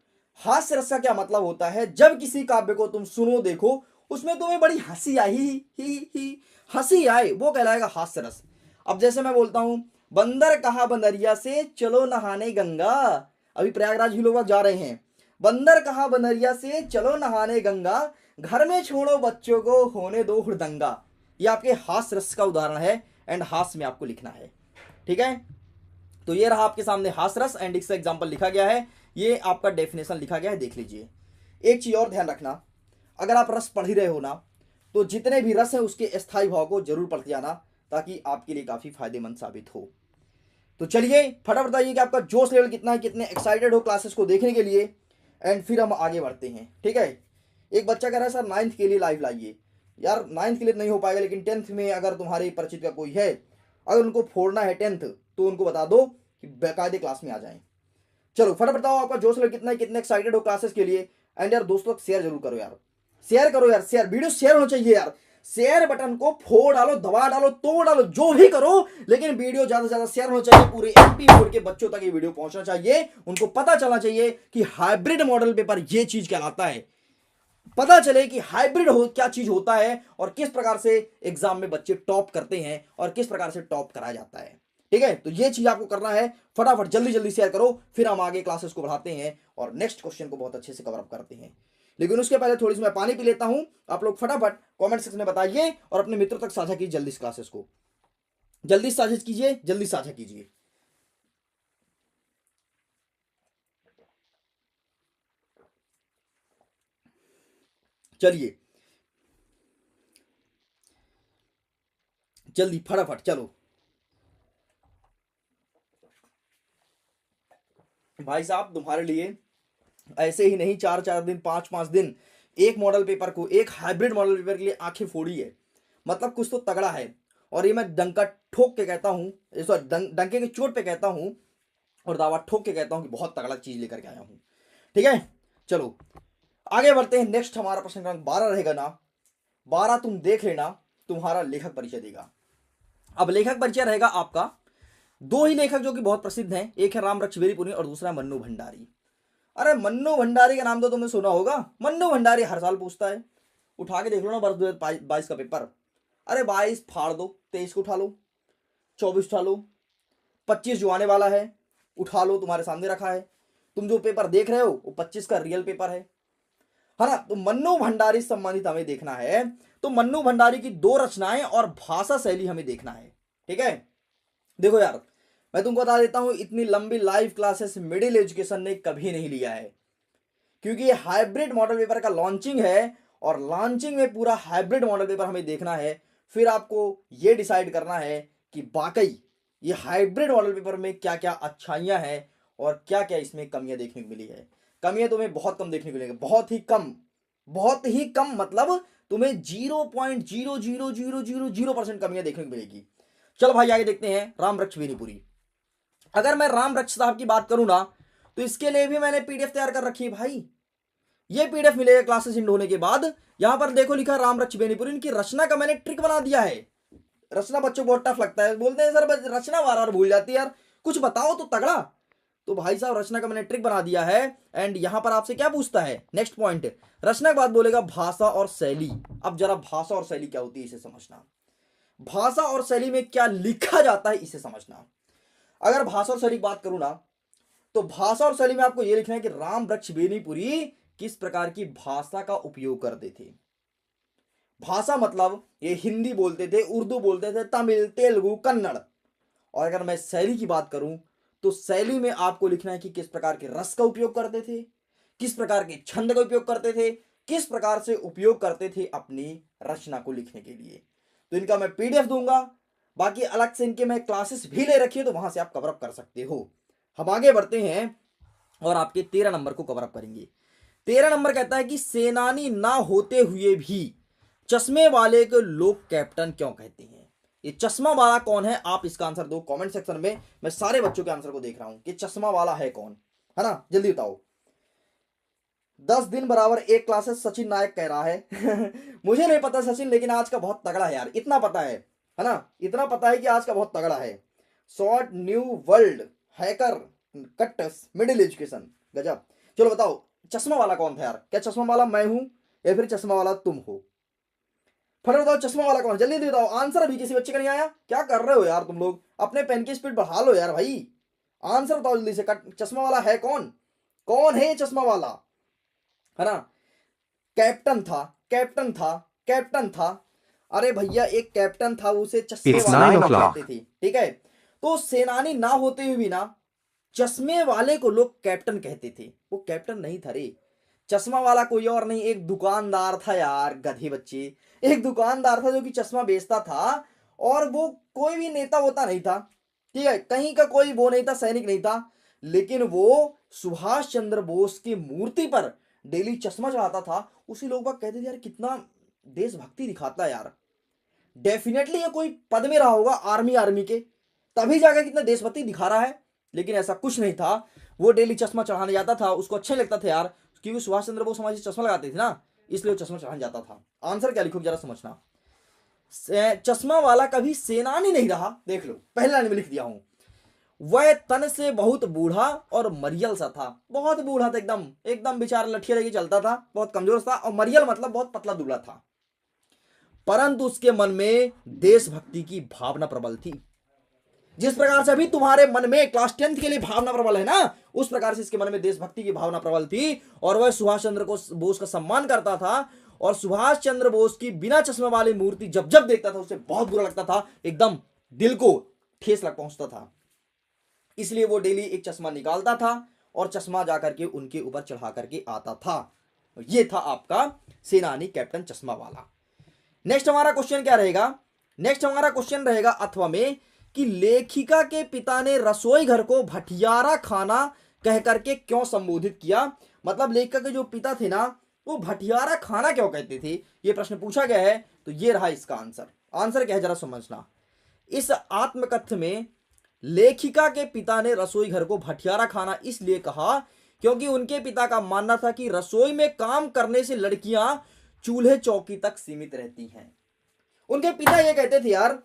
हास्य रस का क्या मतलब होता है, जब किसी काव्य को तुम सुनो देखो उसमें तुम्हें बड़ी हंसी आई ही हंसी आए, वो कहलाएगा हास्य रस। अब जैसे मैं बोलता हूं, बंदर कहा बंदरिया से चलो नहाने गंगा, अभी प्रयागराज भी लोग जा रहे हैं, बंदर कहा बंदरिया से चलो नहाने गंगा, घर में छोड़ो बच्चों को होने दो हुड़दंगा। ये आपके हास्य रस का उदाहरण है एंड हास्य में आपको लिखना है। ठीक है, तो ये रहा आपके सामने हास्य रस एंड इसका एग्जांपल लिखा गया है, ये आपका डेफिनेशन लिखा गया है, देख लीजिए। एक चीज और ध्यान रखना, अगर आप रस पढ़ ही रहे हो ना, तो जितने भी रस है उसके स्थायी भाव को जरूर पढ़ते जाना, ताकि आपके लिए काफी फायदेमंद साबित हो। तो चलिए फटाफट बताइए कि आपका जोश लेवल कितना है, कितने एक्साइटेड हो क्लासेस को देखने के लिए, एंड फिर हम आगे बढ़ते हैं। ठीक है, एक बच्चा कह रहा है सर 9th के लिए लाइव लाइए। यार 9th के लिए नहीं हो पाएगा, लेकिन 10th में अगर तुम्हारे परिचित का कोई है, अगर उनको फोड़ना है 10th, तो उनको बता दो कि बेकायदे क्लास में आ जाएं। चलो फटाफट बताओ आपका जोश लेवल कितना है, कितने एक्साइटेड हो क्लासेस के लिए। एंड यार दोस्तों शेयर जरूर करो यार, शेयर करो यार, शेयर, वीडियो शेयर होना चाहिए यार। शेयर बटन को फोड़ डालो, दबा डालो, तोड़ डालो, जो भी करो, लेकिन वीडियो ज्यादा से ज्यादा शेयर होना चाहिए। पूरे एमपी बोर्ड के बच्चों तक ये वीडियो पहुंचना चाहिए, उनको पता चलना चाहिए कि हाइब्रिड मॉडल पेपर ये चीज कहलाता है, पता चले कि हाइब्रिड हो क्या चीज होता है और किस प्रकार से एग्जाम में बच्चे टॉप करते हैं और किस प्रकार से टॉप कराया जाता है। ठीक है, तो ये चीज आपको करना है, फटाफट जल्दी जल्दी शेयर करो, फिर हम आगे क्लासेस को बढ़ाते हैं और नेक्स्ट क्वेश्चन को बहुत अच्छे से कवर अप करते हैं। लेकिन उसके पहले थोड़ी सी मैं पानी पी लेता हूं। आप लोग फटाफट कमेंट सेक्शन में बताइए और अपने मित्रों तक साझा कीजिए, जल्दी इस क्लासेस को जल्दी साझा कीजिए, जल्दी साझा कीजिए। चलिए जल्दी फटाफट चलो भाई साहब, तुम्हारे लिए ऐसे ही नहीं 4-4 दिन 5-5 दिन एक मॉडल पेपर को, एक हाइब्रिड मॉडल पेपर के लिए आंखें फोड़ी है, मतलब कुछ तो तगड़ा है। और ये मैं डंका ठोक के कहता हूं, सॉरी डंके की चोट पे कहता हूं और दावा ठोक के कहता हूं कि बहुत तगड़ा चीज लेकर के आया हूं। ठीक है, चलो आगे बढ़ते हैं। नेक्स्ट हमारा प्रश्न क्रमांक 12 रहेगा ना, 12 तुम देख लेना, तुम्हारा लेखक परिचय देगा। अब लेखक परिचय रहेगा आपका, दो ही लेखक जो कि बहुत प्रसिद्ध हैं, एक है राम रक्षवेरीपुरी और दूसरा मन्नू भंडारी। अरे मन्नू भंडारी का नाम तो तुमने सुना होगा, मन्नू भंडारी हर साल पूछता है, उठा के देख लो ना वर्ष 2022 का पेपर। अरे 22 फाड़ दो, 23 को उठा लो, 24 उठा लो, 25 जो आने वाला है उठा लो, तुम्हारे सामने रखा है। तुम जो पेपर देख रहे हो वो 25 का रियल पेपर है ना। तो मन्नू भंडारी संबंधित हमें देखना है, तो मन्नू भंडारी की 2 रचनाएं और भाषा शैली हमें देखना है। ठीक है, देखो यार मैं तुमको बता देता हूं, इतनी लंबी लाइव क्लासेस मिडिल एजुकेशन ने कभी नहीं लिया है, क्योंकि ये हाइब्रिड मॉडल पेपर का लॉन्चिंग है और लॉन्चिंग में पूरा हाइब्रिड मॉडल पेपर हमें देखना है। फिर आपको ये डिसाइड करना है कि वाकई ये हाइब्रिड मॉडल पेपर में क्या क्या अच्छाइयां हैं और क्या क्या इसमें कमियां देखने को मिली है। कमियां तुम्हें बहुत कम देखने को मिलेगी, बहुत ही कम, बहुत ही कम, मतलब तुम्हें 0.00000% कमियां देखने को मिलेगी। चलो भाई आगे देखते हैं, राम रक्ष वेनीपुरी। अगर मैं राम रक्ष साहब की बात करूं ना, तो इसके लिए भी मैंने पीडीएफ तैयार कर रखी है भाई। ये पीडीएफ मिलेगा क्लासेस एंड होने के बाद। यहां पर देखो लिखा है राम रक्ष बेनीपुरी, इनकी रचना का मैंने ट्रिक बना दिया है। रचना बच्चों को बहुत टफ लगता है, बोलते हैं सर रचना बार बार भूल जाती है यार, कुछ बताओ तो तगड़ा। तो भाई साहब रचना का मैंने ट्रिक बना दिया है। एंड यहां पर आपसे क्या पूछता है, नेक्स्ट पॉइंट, रचना के बाद बोलेगा भाषा और शैली। अब जरा भाषा और शैली क्या होती है इसे समझना, भाषा और शैली में क्या लिखा जाता है इसे समझना। अगर भाषा और शैली की बात करूं ना, तो भाषा और शैली में आपको यह लिखना है कि राम वृक्ष बेनीपुरी किस प्रकार की भाषा का उपयोग करते थे। भाषा मतलब ये हिंदी बोलते थे, उर्दू बोलते थे, तमिल, तेलुगु, कन्नड़। और अगर मैं शैली की बात करूं, तो शैली में आपको लिखना है कि किस प्रकार के रस का उपयोग करते थे, किस प्रकार के छंद का उपयोग करते थे, किस प्रकार से उपयोग करते थे अपनी रचना को लिखने के लिए। तो इनका मैं पीडीएफ दूंगा, बाकी अलग से इनके मैं क्लासेस भी ले रखी है, तो वहां से आप कवर अप कर सकते हो। हम आगे बढ़ते हैं और आपके 13 नंबर को कवर अप करेंगे। 13 नंबर कहता है कि सेनानी ना होते हुए भी चश्मे वाले को लोग कैप्टन क्यों कहते हैं। ये चश्मा वाला कौन है, आप इसका आंसर दो कमेंट सेक्शन में। मैं सारे बच्चों के आंसर को देख रहा हूं कि चश्मा वाला है कौन, है ना, जल्दी बताओ। 10 दिन बराबर 1 क्लासेस, सचिन नायक कह रहा है। मुझे नहीं पता सचिन, लेकिन आज का बहुत तगड़ा है यार, इतना पता है ना, इतना पता है कि आज का बहुत तगड़ा है। शॉर्ट न्यू वर्ल्ड हैकर कट्टस मिडिल एजुकेशन, गजब। चलो बताओ चश्मा वाला कौन था यार, क्या चश्मा वाला मैं हूं या फिर चश्मा वाला तुम हो? फटाफट बताओ चश्मा वाला कौन है, जल्दी बताओ आंसर। अभी किसी बच्चे का नहीं आया, क्या कर रहे हो यार तुम लोग, अपने पेन की स्पीड बढ़ा लो यार भाई। आंसर बताओ जल्दी से, चश्मा वाला है कौन, कौन है चश्मा वाला, है ना? कैप्टन था, कैप्टन था, कैप्टन था। अरे भैया एक कैप्टन था, उसे चश्मे It's वाला 9 o'clock. कहते थे, ठीक है। तो सेनानी ना होते हुए भी ना चश्मे वाले को लोग कैप्टन कहते थे। वो कैप्टन नहीं था रे, चश्मा वाला कोई और नहीं, एक दुकानदार था यार, गधे बच्चे। एक दुकानदार था जो कि चश्मा बेचता था, और वो कोई भी नेता होता नहीं था, ठीक है, कहीं का कोई वो नहीं था, सैनिक नहीं था, लेकिन वो सुभाष चंद्र बोस की मूर्ति पर डेली चश्मा चढ़ाता था। उसी लोग बाग कहते थे यार कितना देशभक्ति दिखाता है यार, डेफिनेटली ये कोई पद में रहा होगा आर्मी, आर्मी के, तभी जाकर कितना देशभक्ति दिखा रहा है। लेकिन ऐसा कुछ नहीं था, वो डेली चश्मा चढ़ाने जाता था, उसको अच्छा लगता था यार, क्योंकि सुभाष चंद्र बोस हमारे चश्मा लगाते थे ना, इसलिए वो चश्मा चढ़ाने जाता था। आंसर क्या लिखो जरा समझना, चश्मा वाला कभी सेनानी नहीं रहा, देख लो पहले लाइन में लिख दिया हूं। वह तन से बहुत बूढ़ा और मरियल सा था, बहुत बूढ़ा था, एकदम एकदम बेचारा लठिया लेके चलता था, बहुत कमजोर था, और मरियल मतलब बहुत पतला दुबला था, परंतु उसके मन में देशभक्ति की भावना प्रबल थी। जिस प्रकार से अभी तुम्हारे मन में क्लास 10th के लिए भावना प्रबल है ना, उस प्रकार से इसके मन में देशभक्ति की भावना प्रबल थी, और वह सुभाष चंद्र बोस का सम्मान करता था, और सुभाष चंद्र बोस की बिना चश्मे वाली मूर्ति जब जब देखता था उसे बहुत बुरा लगता था, एकदम दिल को ठेस लग पहुंचता था। इसलिए वो डेली एक चश्मा निकालता था और चश्मा जाकर के उनके ऊपर चढ़ा करके आता था। ये था आपका सेनानी कैप्टन चश्मा वाला। नेक्स्ट हमारा क्वेश्चन क्या रहेगा, नेक्स्ट हमारा क्वेश्चन रहेगा अथवा में कि लेखिका के पिता ने रसोई घर को भटियारा खाना कह करके क्यों संबोधित किया। मतलब लेखिका के जो पिता थे ना, वो भटियारा खाना क्यों कहते थे, ये प्रश्न पूछा गया है। तो ये रहा इसका आंसर। आंसर क्या है जरा समझना। इस आत्मकथ्य में लेखिका के पिता ने रसोई घर को भटियारा खाना इसलिए कहा क्योंकि उनके पिता का मानना था कि रसोई में काम करने से लड़कियां चूल्हे चौकी तक सीमित रहती हैं। उनके पिता ये कहते थे यार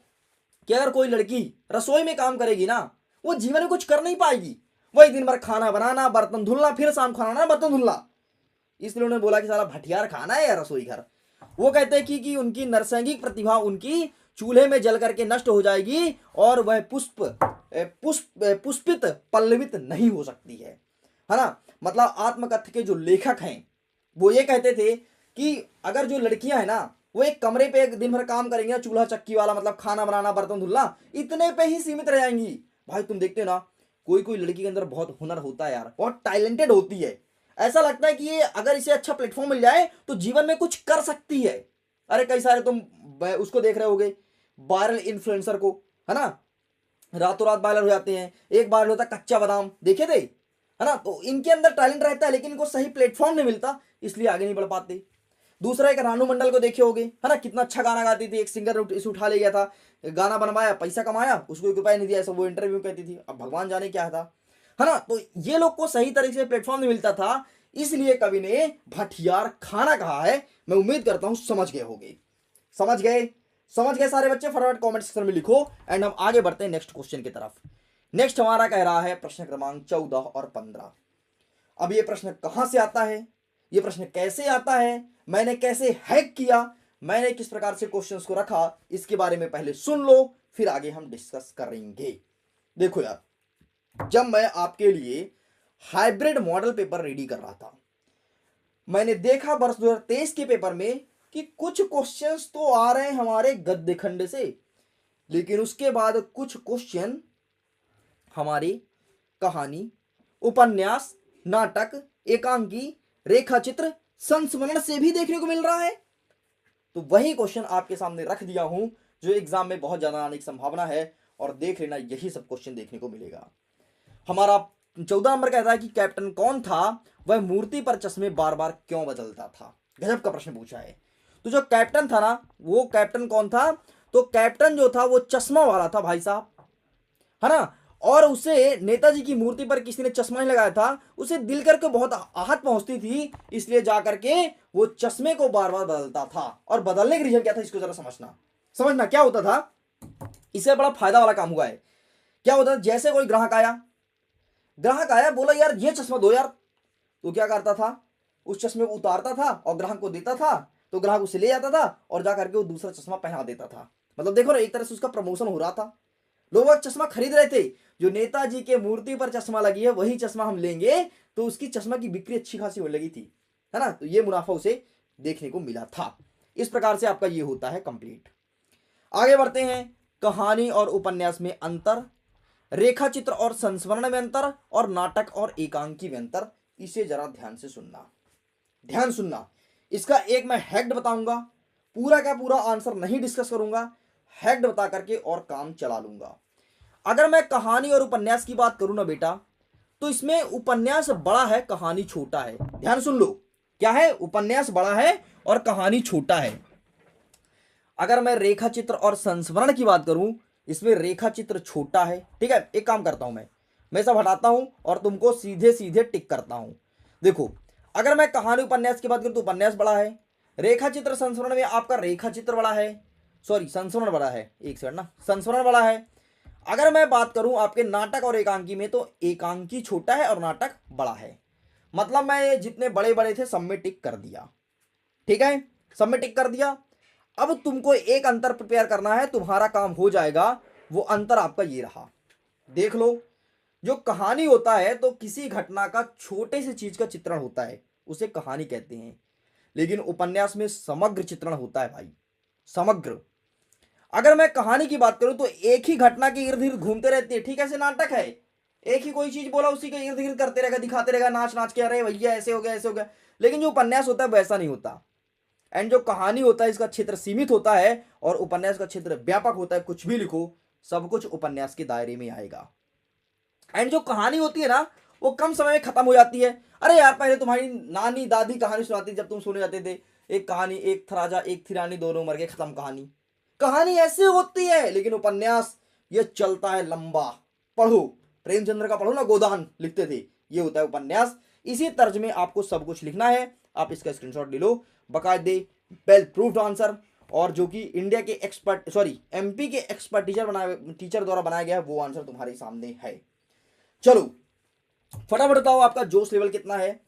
कि अगर कोई लड़की रसोई में काम करेगी ना, वो जीवन में कुछ कर नहीं पाएगी, वही दिन भर खाना बनाना, बर्तन धुलना, फिर शाम खाना बनाना, बर्तन धुलना। इसलिए उन्होंने बोला कि साला भटियार खाना है या रसोई घर। वो कहते हैं कि उनकी नरसैंगिक प्रतिभा उनकी चूल्हे में जल करके नष्ट हो जाएगी, और वह पुष्पित पल्लवित नहीं हो सकती है ना। मतलब आत्मकथ्य के जो लेखक हैं वो ये कहते थे कि अगर जो लड़कियां हैं ना, वो एक कमरे पे एक दिन भर काम करेंगे ना, चूल्हा चक्की वाला, मतलब खाना बनाना, बर्तन धुलना, इतने पे ही सीमित रह जाएंगी। भाई तुम देखते हो ना, कोई कोई लड़की के अंदर बहुत हुनर होता है यार, बहुत टैलेंटेड होती है, ऐसा लगता है कि ये अगर इसे अच्छा प्लेटफॉर्म मिल जाए तो जीवन में कुछ कर सकती है। अरे कई सारे तुम उसको देख रहे होगे, वायरल इन्फ्लुएंसर को, है ना, रातों रात वायरल हो जाते हैं। एक वायरल होता है कच्चा बादाम, देखे थे, है ना। तो इनके अंदर टैलेंट रहता है, लेकिन इनको सही प्लेटफॉर्म नहीं मिलता, इसलिए आगे नहीं बढ़ पाते। दूसरा एक रानू मंडल को देखे होगे, है ना, कितना अच्छा गाना गाती थी, एक सिंगर इसे उठा ले गया था, गाना बनवाया, पैसा कमाया, उसको 1 रुपया नहीं दिया, ऐसा वो इंटरव्यू कहती थी। अब भगवान जाने क्या था, है ना। तो ये लोग को सही तरीके से प्लेटफॉर्म नहीं मिलता था, इसलिए कवि ने भटियार खाना कहा है। मैं उम्मीद करता हूं समझ गए होगे, समझ गए, समझ गए सारे बच्चे। फटाफट कमेंट सेक्शन में लिखो, एंड हम आगे बढ़ते हैं नेक्स्ट क्वेश्चन की तरफ। नेक्स्ट हमारा कह रहा है प्रश्न क्रमांक 14 और 15। अब ये प्रश्न कहां से आता है, ये प्रश्न कैसे आता है, मैंने कैसे हैक किया, मैंने किस प्रकार से क्वेश्चंस को रखा, इसके बारे में पहले सुन लो, फिर आगे हम डिस्कस करेंगे। देखो यार, जब मैं आपके लिए हाइब्रिड मॉडल पेपर रेडी कर रहा था, मैंने देखा वर्ष 2023 के पेपर में कि कुछ क्वेश्चंस तो आ रहे हैं हमारे गद्य खंड से, लेकिन उसके बाद कुछ क्वेश्चन हमारी कहानी, उपन्यास, नाटक, एकांकी, रेखाचित्र, संस्मरण से भी देखने को मिल रहा है। तो वही क्वेश्चन आपके सामने रख दिया हूं जो एग्जाम में बहुत ज्यादा आने की संभावना है, और देख लेना यही सब क्वेश्चन देखने को मिलेगा। हमारा 14 नंबर कहता है कि कैप्टन कौन था, वह मूर्ति पर चश्मे बार बार क्यों बदलता था। गजब का प्रश्न पूछा है। तो जो कैप्टन था ना, वो कैप्टन कौन था, तो कैप्टन जो था वो चश्मा वाला था भाई साहब, है ना। और उसे नेताजी की मूर्ति पर किसी ने चश्मा नहीं लगाया था, उसे दिल करके बहुत आहत पहुंचती थी, इसलिए जाकर के वो चश्मे को बार बार बदलता था। और बदलने का रीजन क्या था, इसको जरा समझना क्या होता था। इससे बड़ा फायदा वाला काम हुआ है। क्या होता था, जैसे कोई ग्राहक आया बोला यार ये चश्मा दो यार, तो क्या करता था, उस चश्मे को उतारता था और ग्राहक को देता था, तो ग्राहक उसे ले जाता था और जाकर के वो दूसरा चश्मा पहना देता था। मतलब देखो ना, एक तरह से उसका प्रमोशन हो रहा था, लोग अब चश्मा खरीद रहे थे। जो नेताजी के मूर्ति पर चश्मा लगी है वही चश्मा हम लेंगे, तो उसकी चश्मा की बिक्री अच्छी खासी होने लगी थी, है ना। तो ये मुनाफा उसे देखने को मिला था। इस प्रकार से आपका ये होता है कंप्लीट। आगे बढ़ते हैं, कहानी और उपन्यास में अंतर, रेखा चित्र और संस्मरण में अंतर, और नाटक और एकांकी में अंतर। इसे जरा ध्यान सुनना। इसका एक मैं हैक्ड बताऊंगा, पूरा का पूरा आंसर नहीं डिस्कस करूंगा, हैक्ड बता करके और काम चला लूंगा। अगर मैं कहानी और उपन्यास की बात करूं ना बेटा, तो इसमें उपन्यास बड़ा है, कहानी छोटा है। ध्यान सुन लो, क्या है, उपन्यास बड़ा है और कहानी छोटा है। अगर मैं रेखा चित्र और संस्मरण की बात करूं, इसमें रेखा चित्र छोटा है। ठीक है, एक काम करता हूं, मैं सब हटाता हूं और तुमको सीधे सीधे टिक करता हूं। देखो, अगर मैं कहानी उपन्यास की बात करूं तो उपन्यास बड़ा है, रेखा चित्र संस्मरण में आपका रेखा चित्र बड़ा है, सॉरी संस्मरण बड़ा है, एक सेकंड ना, संस्मरण बड़ा है। अगर मैं बात करूं आपके नाटक और एकांकी में, तो एकांकी छोटा है और नाटक बड़ा है। मतलब मैं जितने बड़े बड़े थे सब में टिक कर दिया। ठीक है, सब में टिक कर दिया। अब तुमको एक अंतर प्रिपेयर करना है, तुम्हारा काम हो जाएगा। वो अंतर आपका ये रहा, देख लो। जो कहानी होता है तो किसी घटना का छोटे से चीज का चित्रण होता है, उसे कहानी कहते हैं। लेकिन उपन्यास में समग्र चित्रण होता है भाई, समग्र। अगर मैं कहानी की बात करूं तो एक ही घटना के इर्द गिर्द घूमते रहते हैं। ठीक है, ऐसे नाटक है, एक ही कोई चीज बोला उसी के इर्द गिर्द करते रहेगा, दिखाते रहेगा, नाच नाच के, अरे भैया ऐसे हो गया ऐसे हो गया। लेकिन जो उपन्यास होता है वैसा नहीं होता। एंड जो कहानी होता है इसका क्षेत्र सीमित होता है, और उपन्यास का क्षेत्र व्यापक होता है। कुछ भी लिखो, सब कुछ उपन्यास के दायरे में आएगा। एंड जो कहानी होती है ना, वो कम समय में खत्म हो जाती है। अरे यार, पहले तुम्हारी नानी दादी कहानी सुनाती जब तुम सोने जाते थे, एक कहानी, एक था राजा एक थी रानी, दोनों मर गए, खत्म कहानी। कहानी ऐसे होती है। लेकिन उपन्यास ये चलता है लंबा। पढ़ो, प्रेमचंद्र का पढ़ो ना, गोदान लिखते थे, ये होता है उपन्यास। इसी तर्ज में आपको सब कुछ लिखना है। आप इसका स्क्रीनशॉट ले लो, बाकायदे वेल प्रूफ्ड आंसर, और जो कि इंडिया के एक्सपर्ट, सॉरी एमपी के एक्सपर्ट टीचर द्वारा बनाया गया है, वो आंसर तुम्हारे सामने है। चलो फटाफट बताओ आपका जोश लेवल कितना है।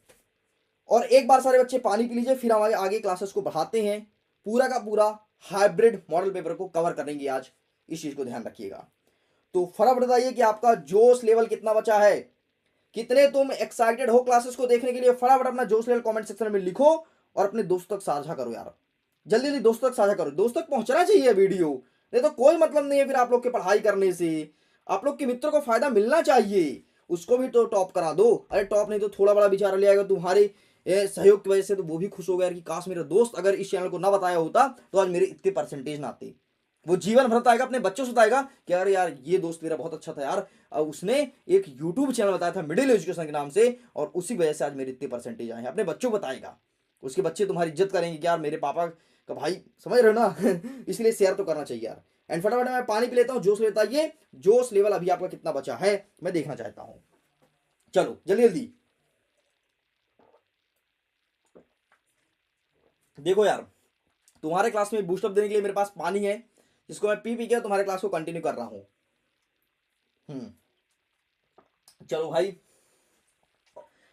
और एक बार सारे बच्चे पानी पी लीजिए, फिर हमारे आगे क्लासेस को बढ़ाते हैं। पूरा का पूरा हाइब्रिड मॉडल पेपर को कवर करेंगे आज, इस चीज को ध्यान रखिएगा। तो फटाफट बताइए कि आपका जोश लेवल कितना बचा है, कितने तुम एक्साइटेड हो क्लासेस को देखने के लिए। फटाफट अपना जोश लेवल कमेंट सेक्शन में लिखो और अपने दोस्तों तक साझा करो यार, जल्दी जल्दी दोस्तों तक साझा करो। दोस्तों तक पहुंचना चाहिए वीडियो, नहीं तो कोई मतलब नहीं है फिर आप लोग के पढ़ाई करने से। आप लोग के मित्रों को फायदा मिलना चाहिए, उसको भी तो टॉप करा दो। अरे टॉप नहीं तो थोड़ा बड़ा बेचारा ले आएगा तुम्हारे सहयोग की वजह से, तो वो भी खुश हो गया कि काश मेरा दोस्त अगर इस चैनल को ना बताया होता तो आज मेरे इतने परसेंटेज ना आते। वो जीवन भर बताएगा, अपने बच्चों से बताएगा कि अरे यार ये दोस्त मेरा बहुत अच्छा था यार, उसने एक यूट्यूब चैनल बताया था मिडिल एजुकेशन के नाम से, और उसी वजह से आज मेरे इतने परसेंटेज आए हैं। अपने बच्चों बताएगा, उसके बच्चे तुम्हारी इज्जत करेंगे कि यार मेरे पापा का भाई, समझ रहे हो ना। इसलिए शेयर तो करना चाहिए यार। एंड फटाफट मैं पानी पी लेता हूँ, जोश लेता, ये जोश लेवल अभी आपका कितना बचा है मैं देखना चाहता हूँ। चलो जल्दी जल्दी देखो यार, तुम्हारे क्लास में बूस्टअप देने के लिए मेरे पास पानी है, जिसको मैं पी पी के तुम्हारे क्लास को कंटिन्यू कर रहा हूं। चलो भाई,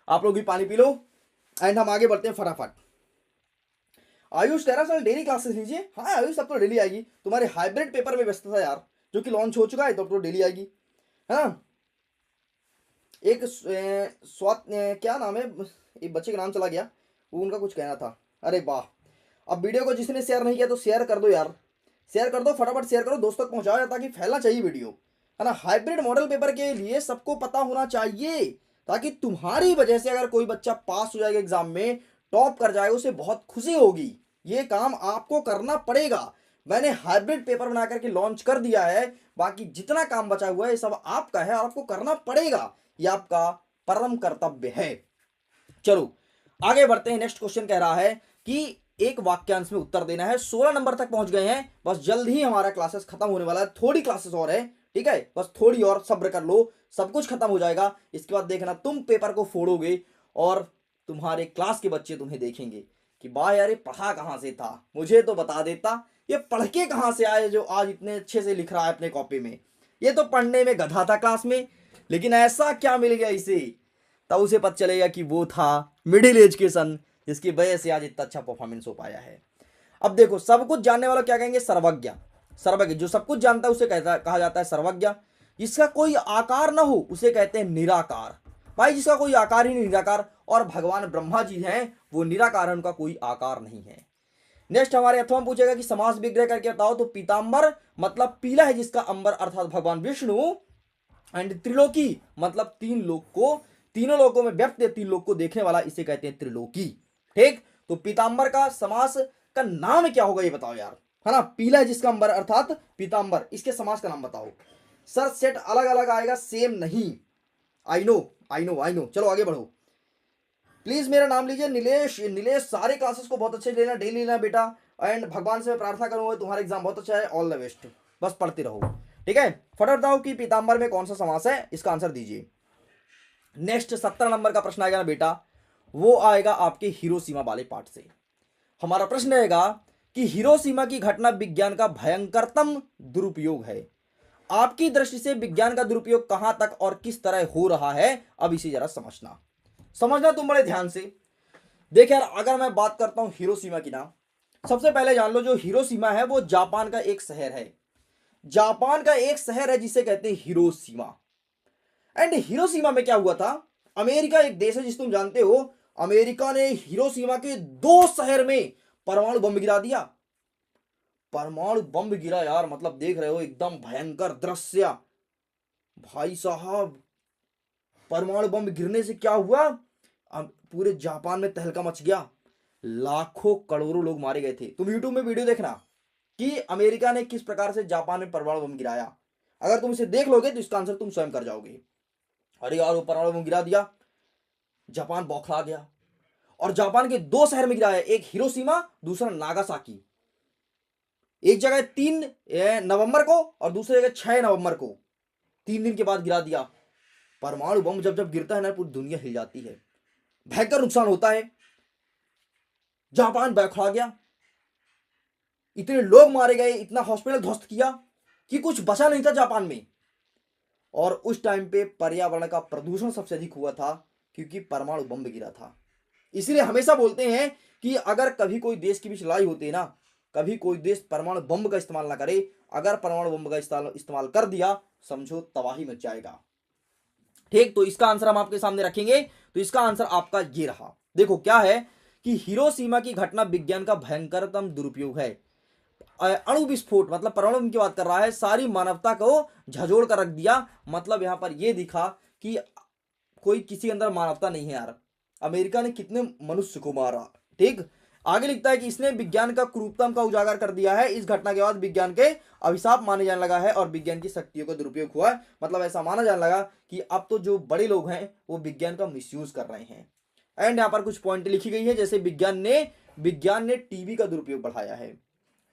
आप लोग भी पानी पी लो एंड हम आगे बढ़ते हैं फटाफट। आयुष तेरा साल डेली क्लासेस लीजिए। हाँ आयुष, अब तो डेली आएगी, तुम्हारे हाइब्रिड पेपर में व्यस्त था यार, जो कि लॉन्च हो चुका है, तो डेली आएगी, है ना। एक स्वात क्या नाम है, एक बच्चे का नाम चला गया, वो उनका कुछ कहना था। अरे वाह, अब वीडियो को जिसने शेयर नहीं किया तो शेयर कर दो यार, शेयर कर दो, फटाफट शेयर करो, दोस्तों तक पहुंचाओ ताकि फैलना चाहिए वीडियो, है ना। हाइब्रिड मॉडल पेपर के लिए सबको पता होना चाहिए, ताकि तुम्हारी वजह से अगर कोई बच्चा पास हो जाएगा एग्जाम में, टॉप कर जाएगा, उसे बहुत खुशी होगी। ये काम आपको करना पड़ेगा। मैंने हाइब्रिड पेपर बना करके लॉन्च कर दिया है, बाकी जितना काम बचा हुआ है ये सब आपका है, आपको करना पड़ेगा, ये आपका परम कर्तव्य है। चलो आगे बढ़ते हैं। नेक्स्ट क्वेश्चन कह रहा है कि एक वाक्यांश में उत्तर देना है। 16 नंबर तक पहुंच गए हैं, बस जल्द ही हमारा क्लासेस खत्म होने वाला है, थोड़ी क्लासेस और है, ठीक है, बस थोड़ी और सब्र कर लो, सब कुछ खत्म हो जाएगा। इसके बाद देखना तुम पेपर को फोड़ोगे और तुम्हारे क्लास के बच्चे तुम्हें देखेंगे कि वाह यार ये पढ़ा कहाँ से था, मुझे तो बता देता, ये पढ़ के कहाँ से आए जो आज इतने अच्छे से लिख रहा है अपने कॉपी में, ये तो पढ़ने में गधा था क्लास में, लेकिन ऐसा क्या मिल गया इसे, तब उसे पता चलेगा कि वो था मिडिल एजुकेशन, जिसकी वजह से आज इतना अच्छा परफॉर्मेंस हो पाया है। अब देखो, सब कुछ जानने वाला क्या कहेंगे, सर्वज्ञ। सर्वज्ञ जो सब कुछ जानता है उसे कहा जाता है सर्वज्ञ। जिसका कोई आकार ना हो उसे कहते हैं निराकार। भाई जिसका कोई आकार ही नहीं, निराकार। और भगवान ब्रह्मा जी हैं वो निराकार है, उनका कोई आकार नहीं है। नेक्स्ट हमारे अथवा पूछेगा कि समास विग्रह करके बताओ, तो पीतांबर मतलब पीला है जिसका अंबर अर्थात भगवान विष्णु, एंड त्रिलोकी मतलब तीन लोक को, तीनों लोकों में व्यक्त तीन लोक को देखने वाला, इसे कहते हैं त्रिलोकी। ठीक, तो पीतांबर का समास का नाम क्या होगा ये बताओ यार, है ना, पीला है जिसका अंबर अर्थात पीतांबर, इसके समास का नाम बताओ। सर सेट अलग अलग आएगा, सेम नहीं, I know I know I know. चलो आगे बढ़ो, प्लीज मेरा नाम लीजिए नीलेश। नीलेश सारे क्लासेस को बहुत अच्छे लेना, डेली लेना बेटा, एंड भगवान से मैं प्रार्थना करूंगा तुम्हारा एग्जाम बहुत अच्छा है, ऑल द बेस्ट, बस पढ़ते रहो, ठीक है। फटाफट बताओ कि पीतांबर में कौन सा समास है, इसका आंसर दीजिए। नेक्स्ट 17 नंबर का प्रश्न आएगा ना बेटा, वो आएगा आपके हिरोशिमा वाले पार्ट से। हमारा प्रश्न रहेगा कि हिरोशिमा की घटना विज्ञान का भयंकरतम दुरुपयोग है। आपकी दृष्टि से विज्ञान का दुरुपयोग कहां तक और किस तरह हो रहा है, अब इसे जरा समझना तुम बड़े ध्यान से। देख यार, अगर मैं बात करता हूं हिरोशिमा की ना, सबसे पहले जान लो जो हिरोशिमा है वो जापान का एक शहर है, जापान का एक शहर है जिसे कहते हैं हिरोशिमा। एंड हिरोशिमा में क्या हुआ था, अमेरिका एक देश है जिसे तुम जानते हो, अमेरिका ने हिरोशिमा के 2 शहर में परमाणु बम गिरा दिया। परमाणु बम गिरा यार, मतलब देख रहे हो एकदम भयंकर दृश्य भाई साहब। परमाणु बम गिरने से क्या हुआ, अब पूरे जापान में तहलका मच गया, लाखों करोड़ों लोग मारे गए थे। तुम यूट्यूब में वीडियो देखना कि अमेरिका ने किस प्रकार से जापान में परमाणु बम गिराया, अगर तुम इसे देख लोगे तो इसका आंसर तुम स्वयं कर जाओगे। अरे यार वो परमाणु बम गिरा दिया, जापान बौखला गया, और जापान के 2 शहर में गिराया, एक हिरोशिमा दूसरा नागासाकी। एक जगह 3 नवंबर को और दूसरी जगह 6 नवंबर को, 3 दिन के बाद गिरा दिया। परमाणु बम जब जब गिरता है ना पूरी दुनिया हिल जाती है, भयंकर नुकसान होता है। जापान बौखला गया, इतने लोग मारे गए, इतना हॉस्पिटल ध्वस्त किया कि कुछ बचा नहीं था जापान में। और उस टाइम पे पर्यावरण का प्रदूषण सबसे अधिक हुआ था क्योंकि परमाणु बम गिरा था। इसलिए हमेशा बोलते हैं कि अगर कभी कोई देश के बीच लड़ाई होती है ना, कभी कोई देश परमाणु बम का इस्तेमाल ना करे, अगर परमाणु बम का इस्तेमाल कर दिया समझो तबाही मच जाएगा। ठीक, तो इसका आंसर हम आपके सामने रखेंगे, तो इसका आंसर आपका ये रहा। देखो क्या है कि हिरोशिमा की घटना विज्ञान का भयंकरतम दुरुपयोग है। अणु विस्फोट मतलब परमाणु बम की बात कर रहा है, सारी मानवता को झंझोड़ कर रख दिया। मतलब यहां पर यह दिखा कि कोई किसी अंदर मानवता नहीं है यार, अमेरिका ने कितने मनुष्य को मारा। ठीक, आगे लिखता है कि इसने विज्ञान का क्रूरतम का उजागर कर दिया है। इस घटना के बाद विज्ञान के अभिशाप माने जाने लगा है और विज्ञान की शक्तियों का दुरुपयोग हुआ है। मतलब ऐसा माना जाने लगा कि अब तो जो बड़े लोग हैं वो विज्ञान का मिसयूज कर रहे हैं। एंड यहाँ पर कुछ पॉइंट लिखी गई है, जैसे विज्ञान ने टीवी का दुरुपयोग बढ़ाया है।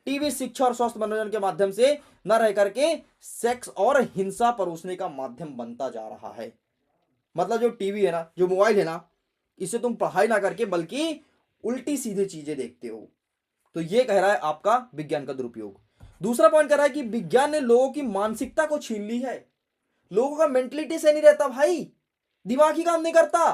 टीवी शिक्षा और स्वास्थ्य मनोरंजन के माध्यम से न रह करके सेक्स और हिंसा परोसने का माध्यम बनता जा रहा है। मतलब जो टीवी है ना, जो मोबाइल है ना, इससे तुम पढ़ाई ना करके बल्कि उल्टी सीधी चीजें देखते हो। तो ये कह रहा है आपका विज्ञान का दुरुपयोग। दूसरा पॉइंट कह रहा है कि विज्ञान ने लोगों की मानसिकता को छीन ली है। लोगों का मेंटलिटी से नहीं रहता भाई, दिमाग ही काम नहीं करता,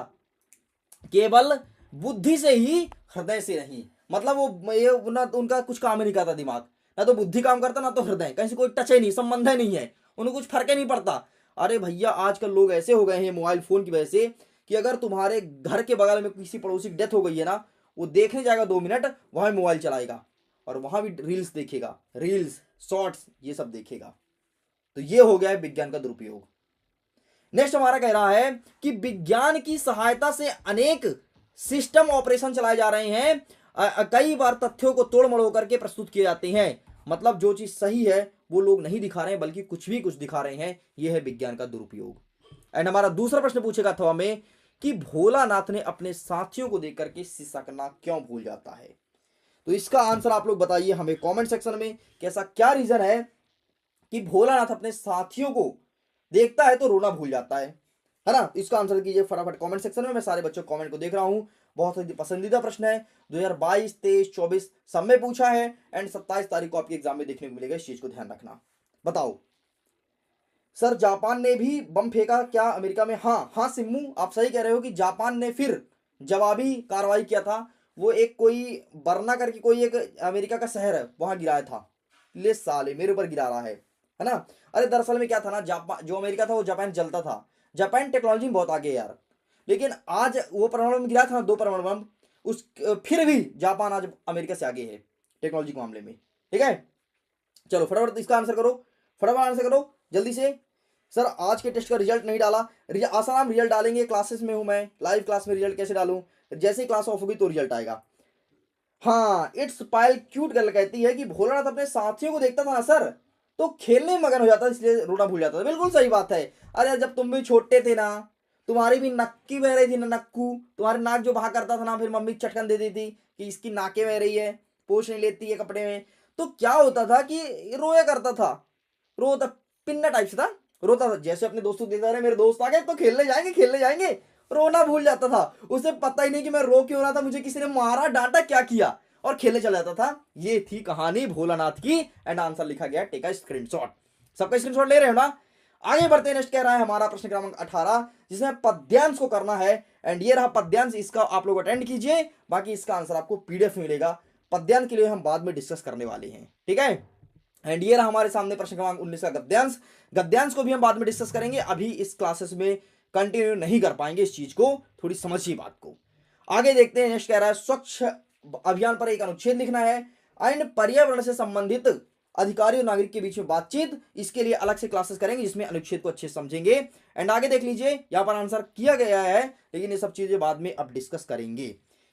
केवल बुद्धि से ही, हृदय से नहीं। मतलब वो ये ना तो उनका कुछ काम ही नहीं करता दिमाग, ना तो बुद्धि काम करता ना तो हृदय, कहीं से कोई टच ही नहीं, संबंध ही नहीं है, उन्हें कुछ फर्क ही नहीं पड़ता। अरे भैया आजकल लोग ऐसे हो गए हैं मोबाइल फोन की वजह से कि अगर तुम्हारे घर के बगल में किसी पड़ोसी की डेथ हो गई है ना, वो देखने जाएगा 2 मिनट, वहां मोबाइल चलाएगा और वहां भी रील्स देखेगा, रील्स शॉर्ट्स ये सब देखेगा। तो ये हो गया है विज्ञान का दुरुपयोग। नेक्स्ट हमारा कह रहा है कि विज्ञान की सहायता से अनेक सिस्टम ऑपरेशन चलाए जा रहे हैं, कई बार तथ्यों को तोड़ मड़ोड़ करके प्रस्तुत किए जाते हैं। मतलब जो चीज सही है वो लोग नहीं दिखा रहे हैं बल्कि कुछ दिखा रहे हैं, यह है विज्ञान का दुरुपयोग। एंड हमारा दूसरा प्रश्न पूछेगा अथवा में कि भोलानाथ ने अपने साथियों को देख करके सिसकना क्यों भूल जाता है। तो इसका आंसर आप लोग बताइए हमें कमेंट सेक्शन में कि ऐसा क्या रीजन है कि भोलानाथ अपने साथियों को देखता है तो रोना भूल जाता है ना। तो इसका आंसर कीजिए फटाफट कमेंट सेक्शन में। मैं सारे बच्चों कमेंट को देख रहा हूं। बहुत ही पसंदीदा प्रश्न है, 2022, 23, 24 सब में पूछा है एंड 27 तारीख को आपके एग्जाम में देखने को मिलेगा। इस चीज को ध्यान रखना। बताओ सर, जापान ने भी बम फेंका क्या अमेरिका में? हाँ हाँ सिम्मू, आप सही कह रहे हो कि जापान ने फिर जवाबी कार्रवाई किया था। वो एक कोई बरना करके कोई एक अमेरिका का शहर है, वहां गिराया था। ले साले मेरे ऊपर गिरा रहा है ना। अरे दरअसल में क्या था ना, जापान जो अमेरिका था वो जापान जलता था। जापान टेक्नोलॉजी में बहुत आगे है यार। लेकिन आज वो परमाणु बम गिरा था ना, 2 परमाणु बम, उस फिर भी जापान आज अमेरिका से आगे है टेक्नोलॉजी के मामले में। ठीक है, चलो फटाफट इसका आंसर करो, फटाफट आंसर करो जल्दी से। सर आज के टेस्ट का रिजल्ट नहीं डाला, आसाराम रिजल्ट डालेंगे, क्लासेस में हूं मैं, लाइव क्लास में रिजल्ट कैसे डालूं? जैसे ही क्लास ऑफ होगी तो रिजल्ट आएगा। हाँ, इट्स पायल क्यूट गर्ल कहती है कि भोलानाथ अपने साथियों को देखता था ना सर, तो खेलने में मगन हो जाता, इसलिए रोना भूल जाता था। बिल्कुल सही बात है। अरे जब तुम भी छोटे थे ना, तुम्हारी भी नक्की बह रही थी ना, नक्कू तुम्हारी नाक जो बहा करता था ना, फिर मम्मी चटकन दे देती कि इसकी नाके बह रही है, पोछ नहीं लेती है कपड़े में, तो क्या होता था कि रोया करता था। रोता पिन्ना टाइप से था, रोता था। जैसे अपने दोस्तों को देखता रहे मेरे दोस्त आ गए तो खेलने जाएंगे खेलने जाएंगे, रोना भूल जाता था। उसे पता ही नहीं कि मैं रो क्यों रहा था, मुझे किसी ने मारा डांटा क्या किया, और खेलने चला जाता था। ये थी कहानी भोलानाथ की एंड आंसर लिखा गया, टेक अ स्क्रीनशॉट। सबका स्क्रीनशॉट ले रहे हो ना? आगे बढ़ते हैं। नेक्स्ट कह रहा है हमारा प्रश्न क्रमांक 18, जिसमें पद्यांश को करना है एंड ये रहा पद्यांश। इसका आप लोग अटेंड कीजिए, बाकी इसका आंसर आपको पीडीएफ मिलेगा। पद्यांश के लिए हम बाद में डिस्कस करने वाले हैं, ठीक है। एंड ये रहा हमारे सामने प्रश्न क्रमांक 19 का गद्यांश। गद्यांश को भी हम बाद में डिस्कस करेंगे, अभी इस क्लासेस में कंटिन्यू नहीं कर पाएंगे इस चीज को, थोड़ी समझिए बात को। आगे देखते हैं। नेक्स्ट कह रहा है स्वच्छ अभियान पर एक अनुच्छेद लिखना है एंड पर्यावरण से संबंधित अधिकारी और नागरिक के बीच में बातचीत, इसके लिए अलग से क्लासेस करेंगे जिसमें अनुच्छेद को अच्छे से समझेंगे। एंड आगे देख लीजिए, यहां पर आंसर किया गया है, लेकिन ये सब चीजें बाद में अब डिस्कस करेंगे,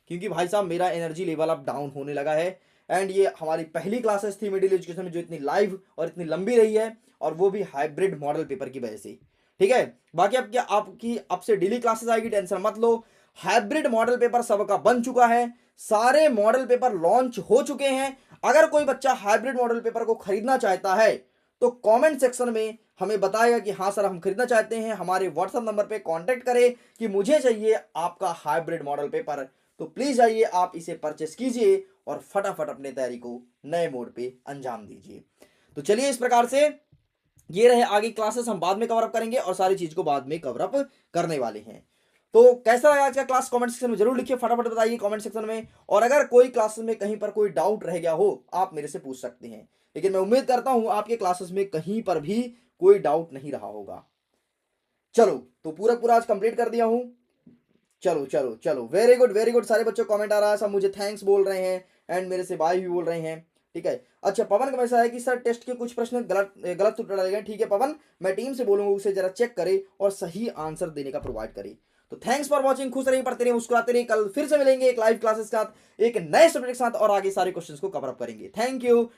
क्योंकि भाई साहब मेरा एनर्जी लेवल अब डाउन होने लगा है। एंड ये हमारी पहली क्लासेस थी मिडिल एजुकेशन में जो इतनी लाइव और इतनी लंबी रही है, और वो भी हाइब्रिड मॉडल पेपर की वजह से, ठीक है। बाकी अब क्या आपकी अब से डेली क्लासेस आएगी, टेंशन मत लो। हाइब्रिड मॉडल पेपर सबका बन चुका है, सारे मॉडल पेपर लॉन्च हो चुके हैं। अगर कोई बच्चा हाइब्रिड मॉडल पेपर को खरीदना चाहता है तो कमेंट सेक्शन में हमें बताएगा कि हाँ सर हम खरीदना चाहते हैं, हमारे व्हाट्सएप नंबर पे कांटेक्ट करें कि मुझे चाहिए आपका हाइब्रिड मॉडल पेपर। तो प्लीज आइए, आप इसे परचेस कीजिए और फटाफट अपने तैयारी को नए मोड पे अंजाम दीजिए। तो चलिए, इस प्रकार से ये रहे आगे क्लासेस, हम बाद में कवर अप करेंगे और सारी चीज को बाद में कवर अप करने वाले हैं। तो कैसा लगा आज का क्लास कमेंट सेक्शन में जरूर लिखिए, फटाफट बताइए कमेंट सेक्शन में। और अगर कोई क्लासेस में कहीं पर कोई डाउट रह गया हो, आप मेरे से पूछ सकते हैं, लेकिन मैं उम्मीद करता हूं आपके क्लासेस में कहीं पर भी कोई डाउट नहीं रहा होगा। चलो, तो पूरा पूरा आज कंप्लीट कर दिया हूं। चलो चलो चलो, वेरी गुड वेरी गुड। सारे बच्चों कमेंट आ रहा है, सब मुझे थैंक्स बोल रहे हैं एंड मेरे से बाय भी बोल रहे हैं, ठीक है। अच्छा, पवन का मैसेज है कि सर टेस्ट के कुछ प्रश्न गलत गलत उत्तर डाले गए। ठीक है पवन, मैं टीम से बोलूंगा उसे जरा चेक करे और सही आंसर देने का प्रोवाइड करे। तो थैंक्स फॉर वॉचिंग, खुश रहिए, पढ़ते रहिए, मुस्कुराते रहिए। कल फिर से मिलेंगे एक लाइव क्लासेस के साथ, एक नए सब्जेक्ट के साथ, और आगे सारे क्वेश्चंस को कवर अप करेंगे। Thank you.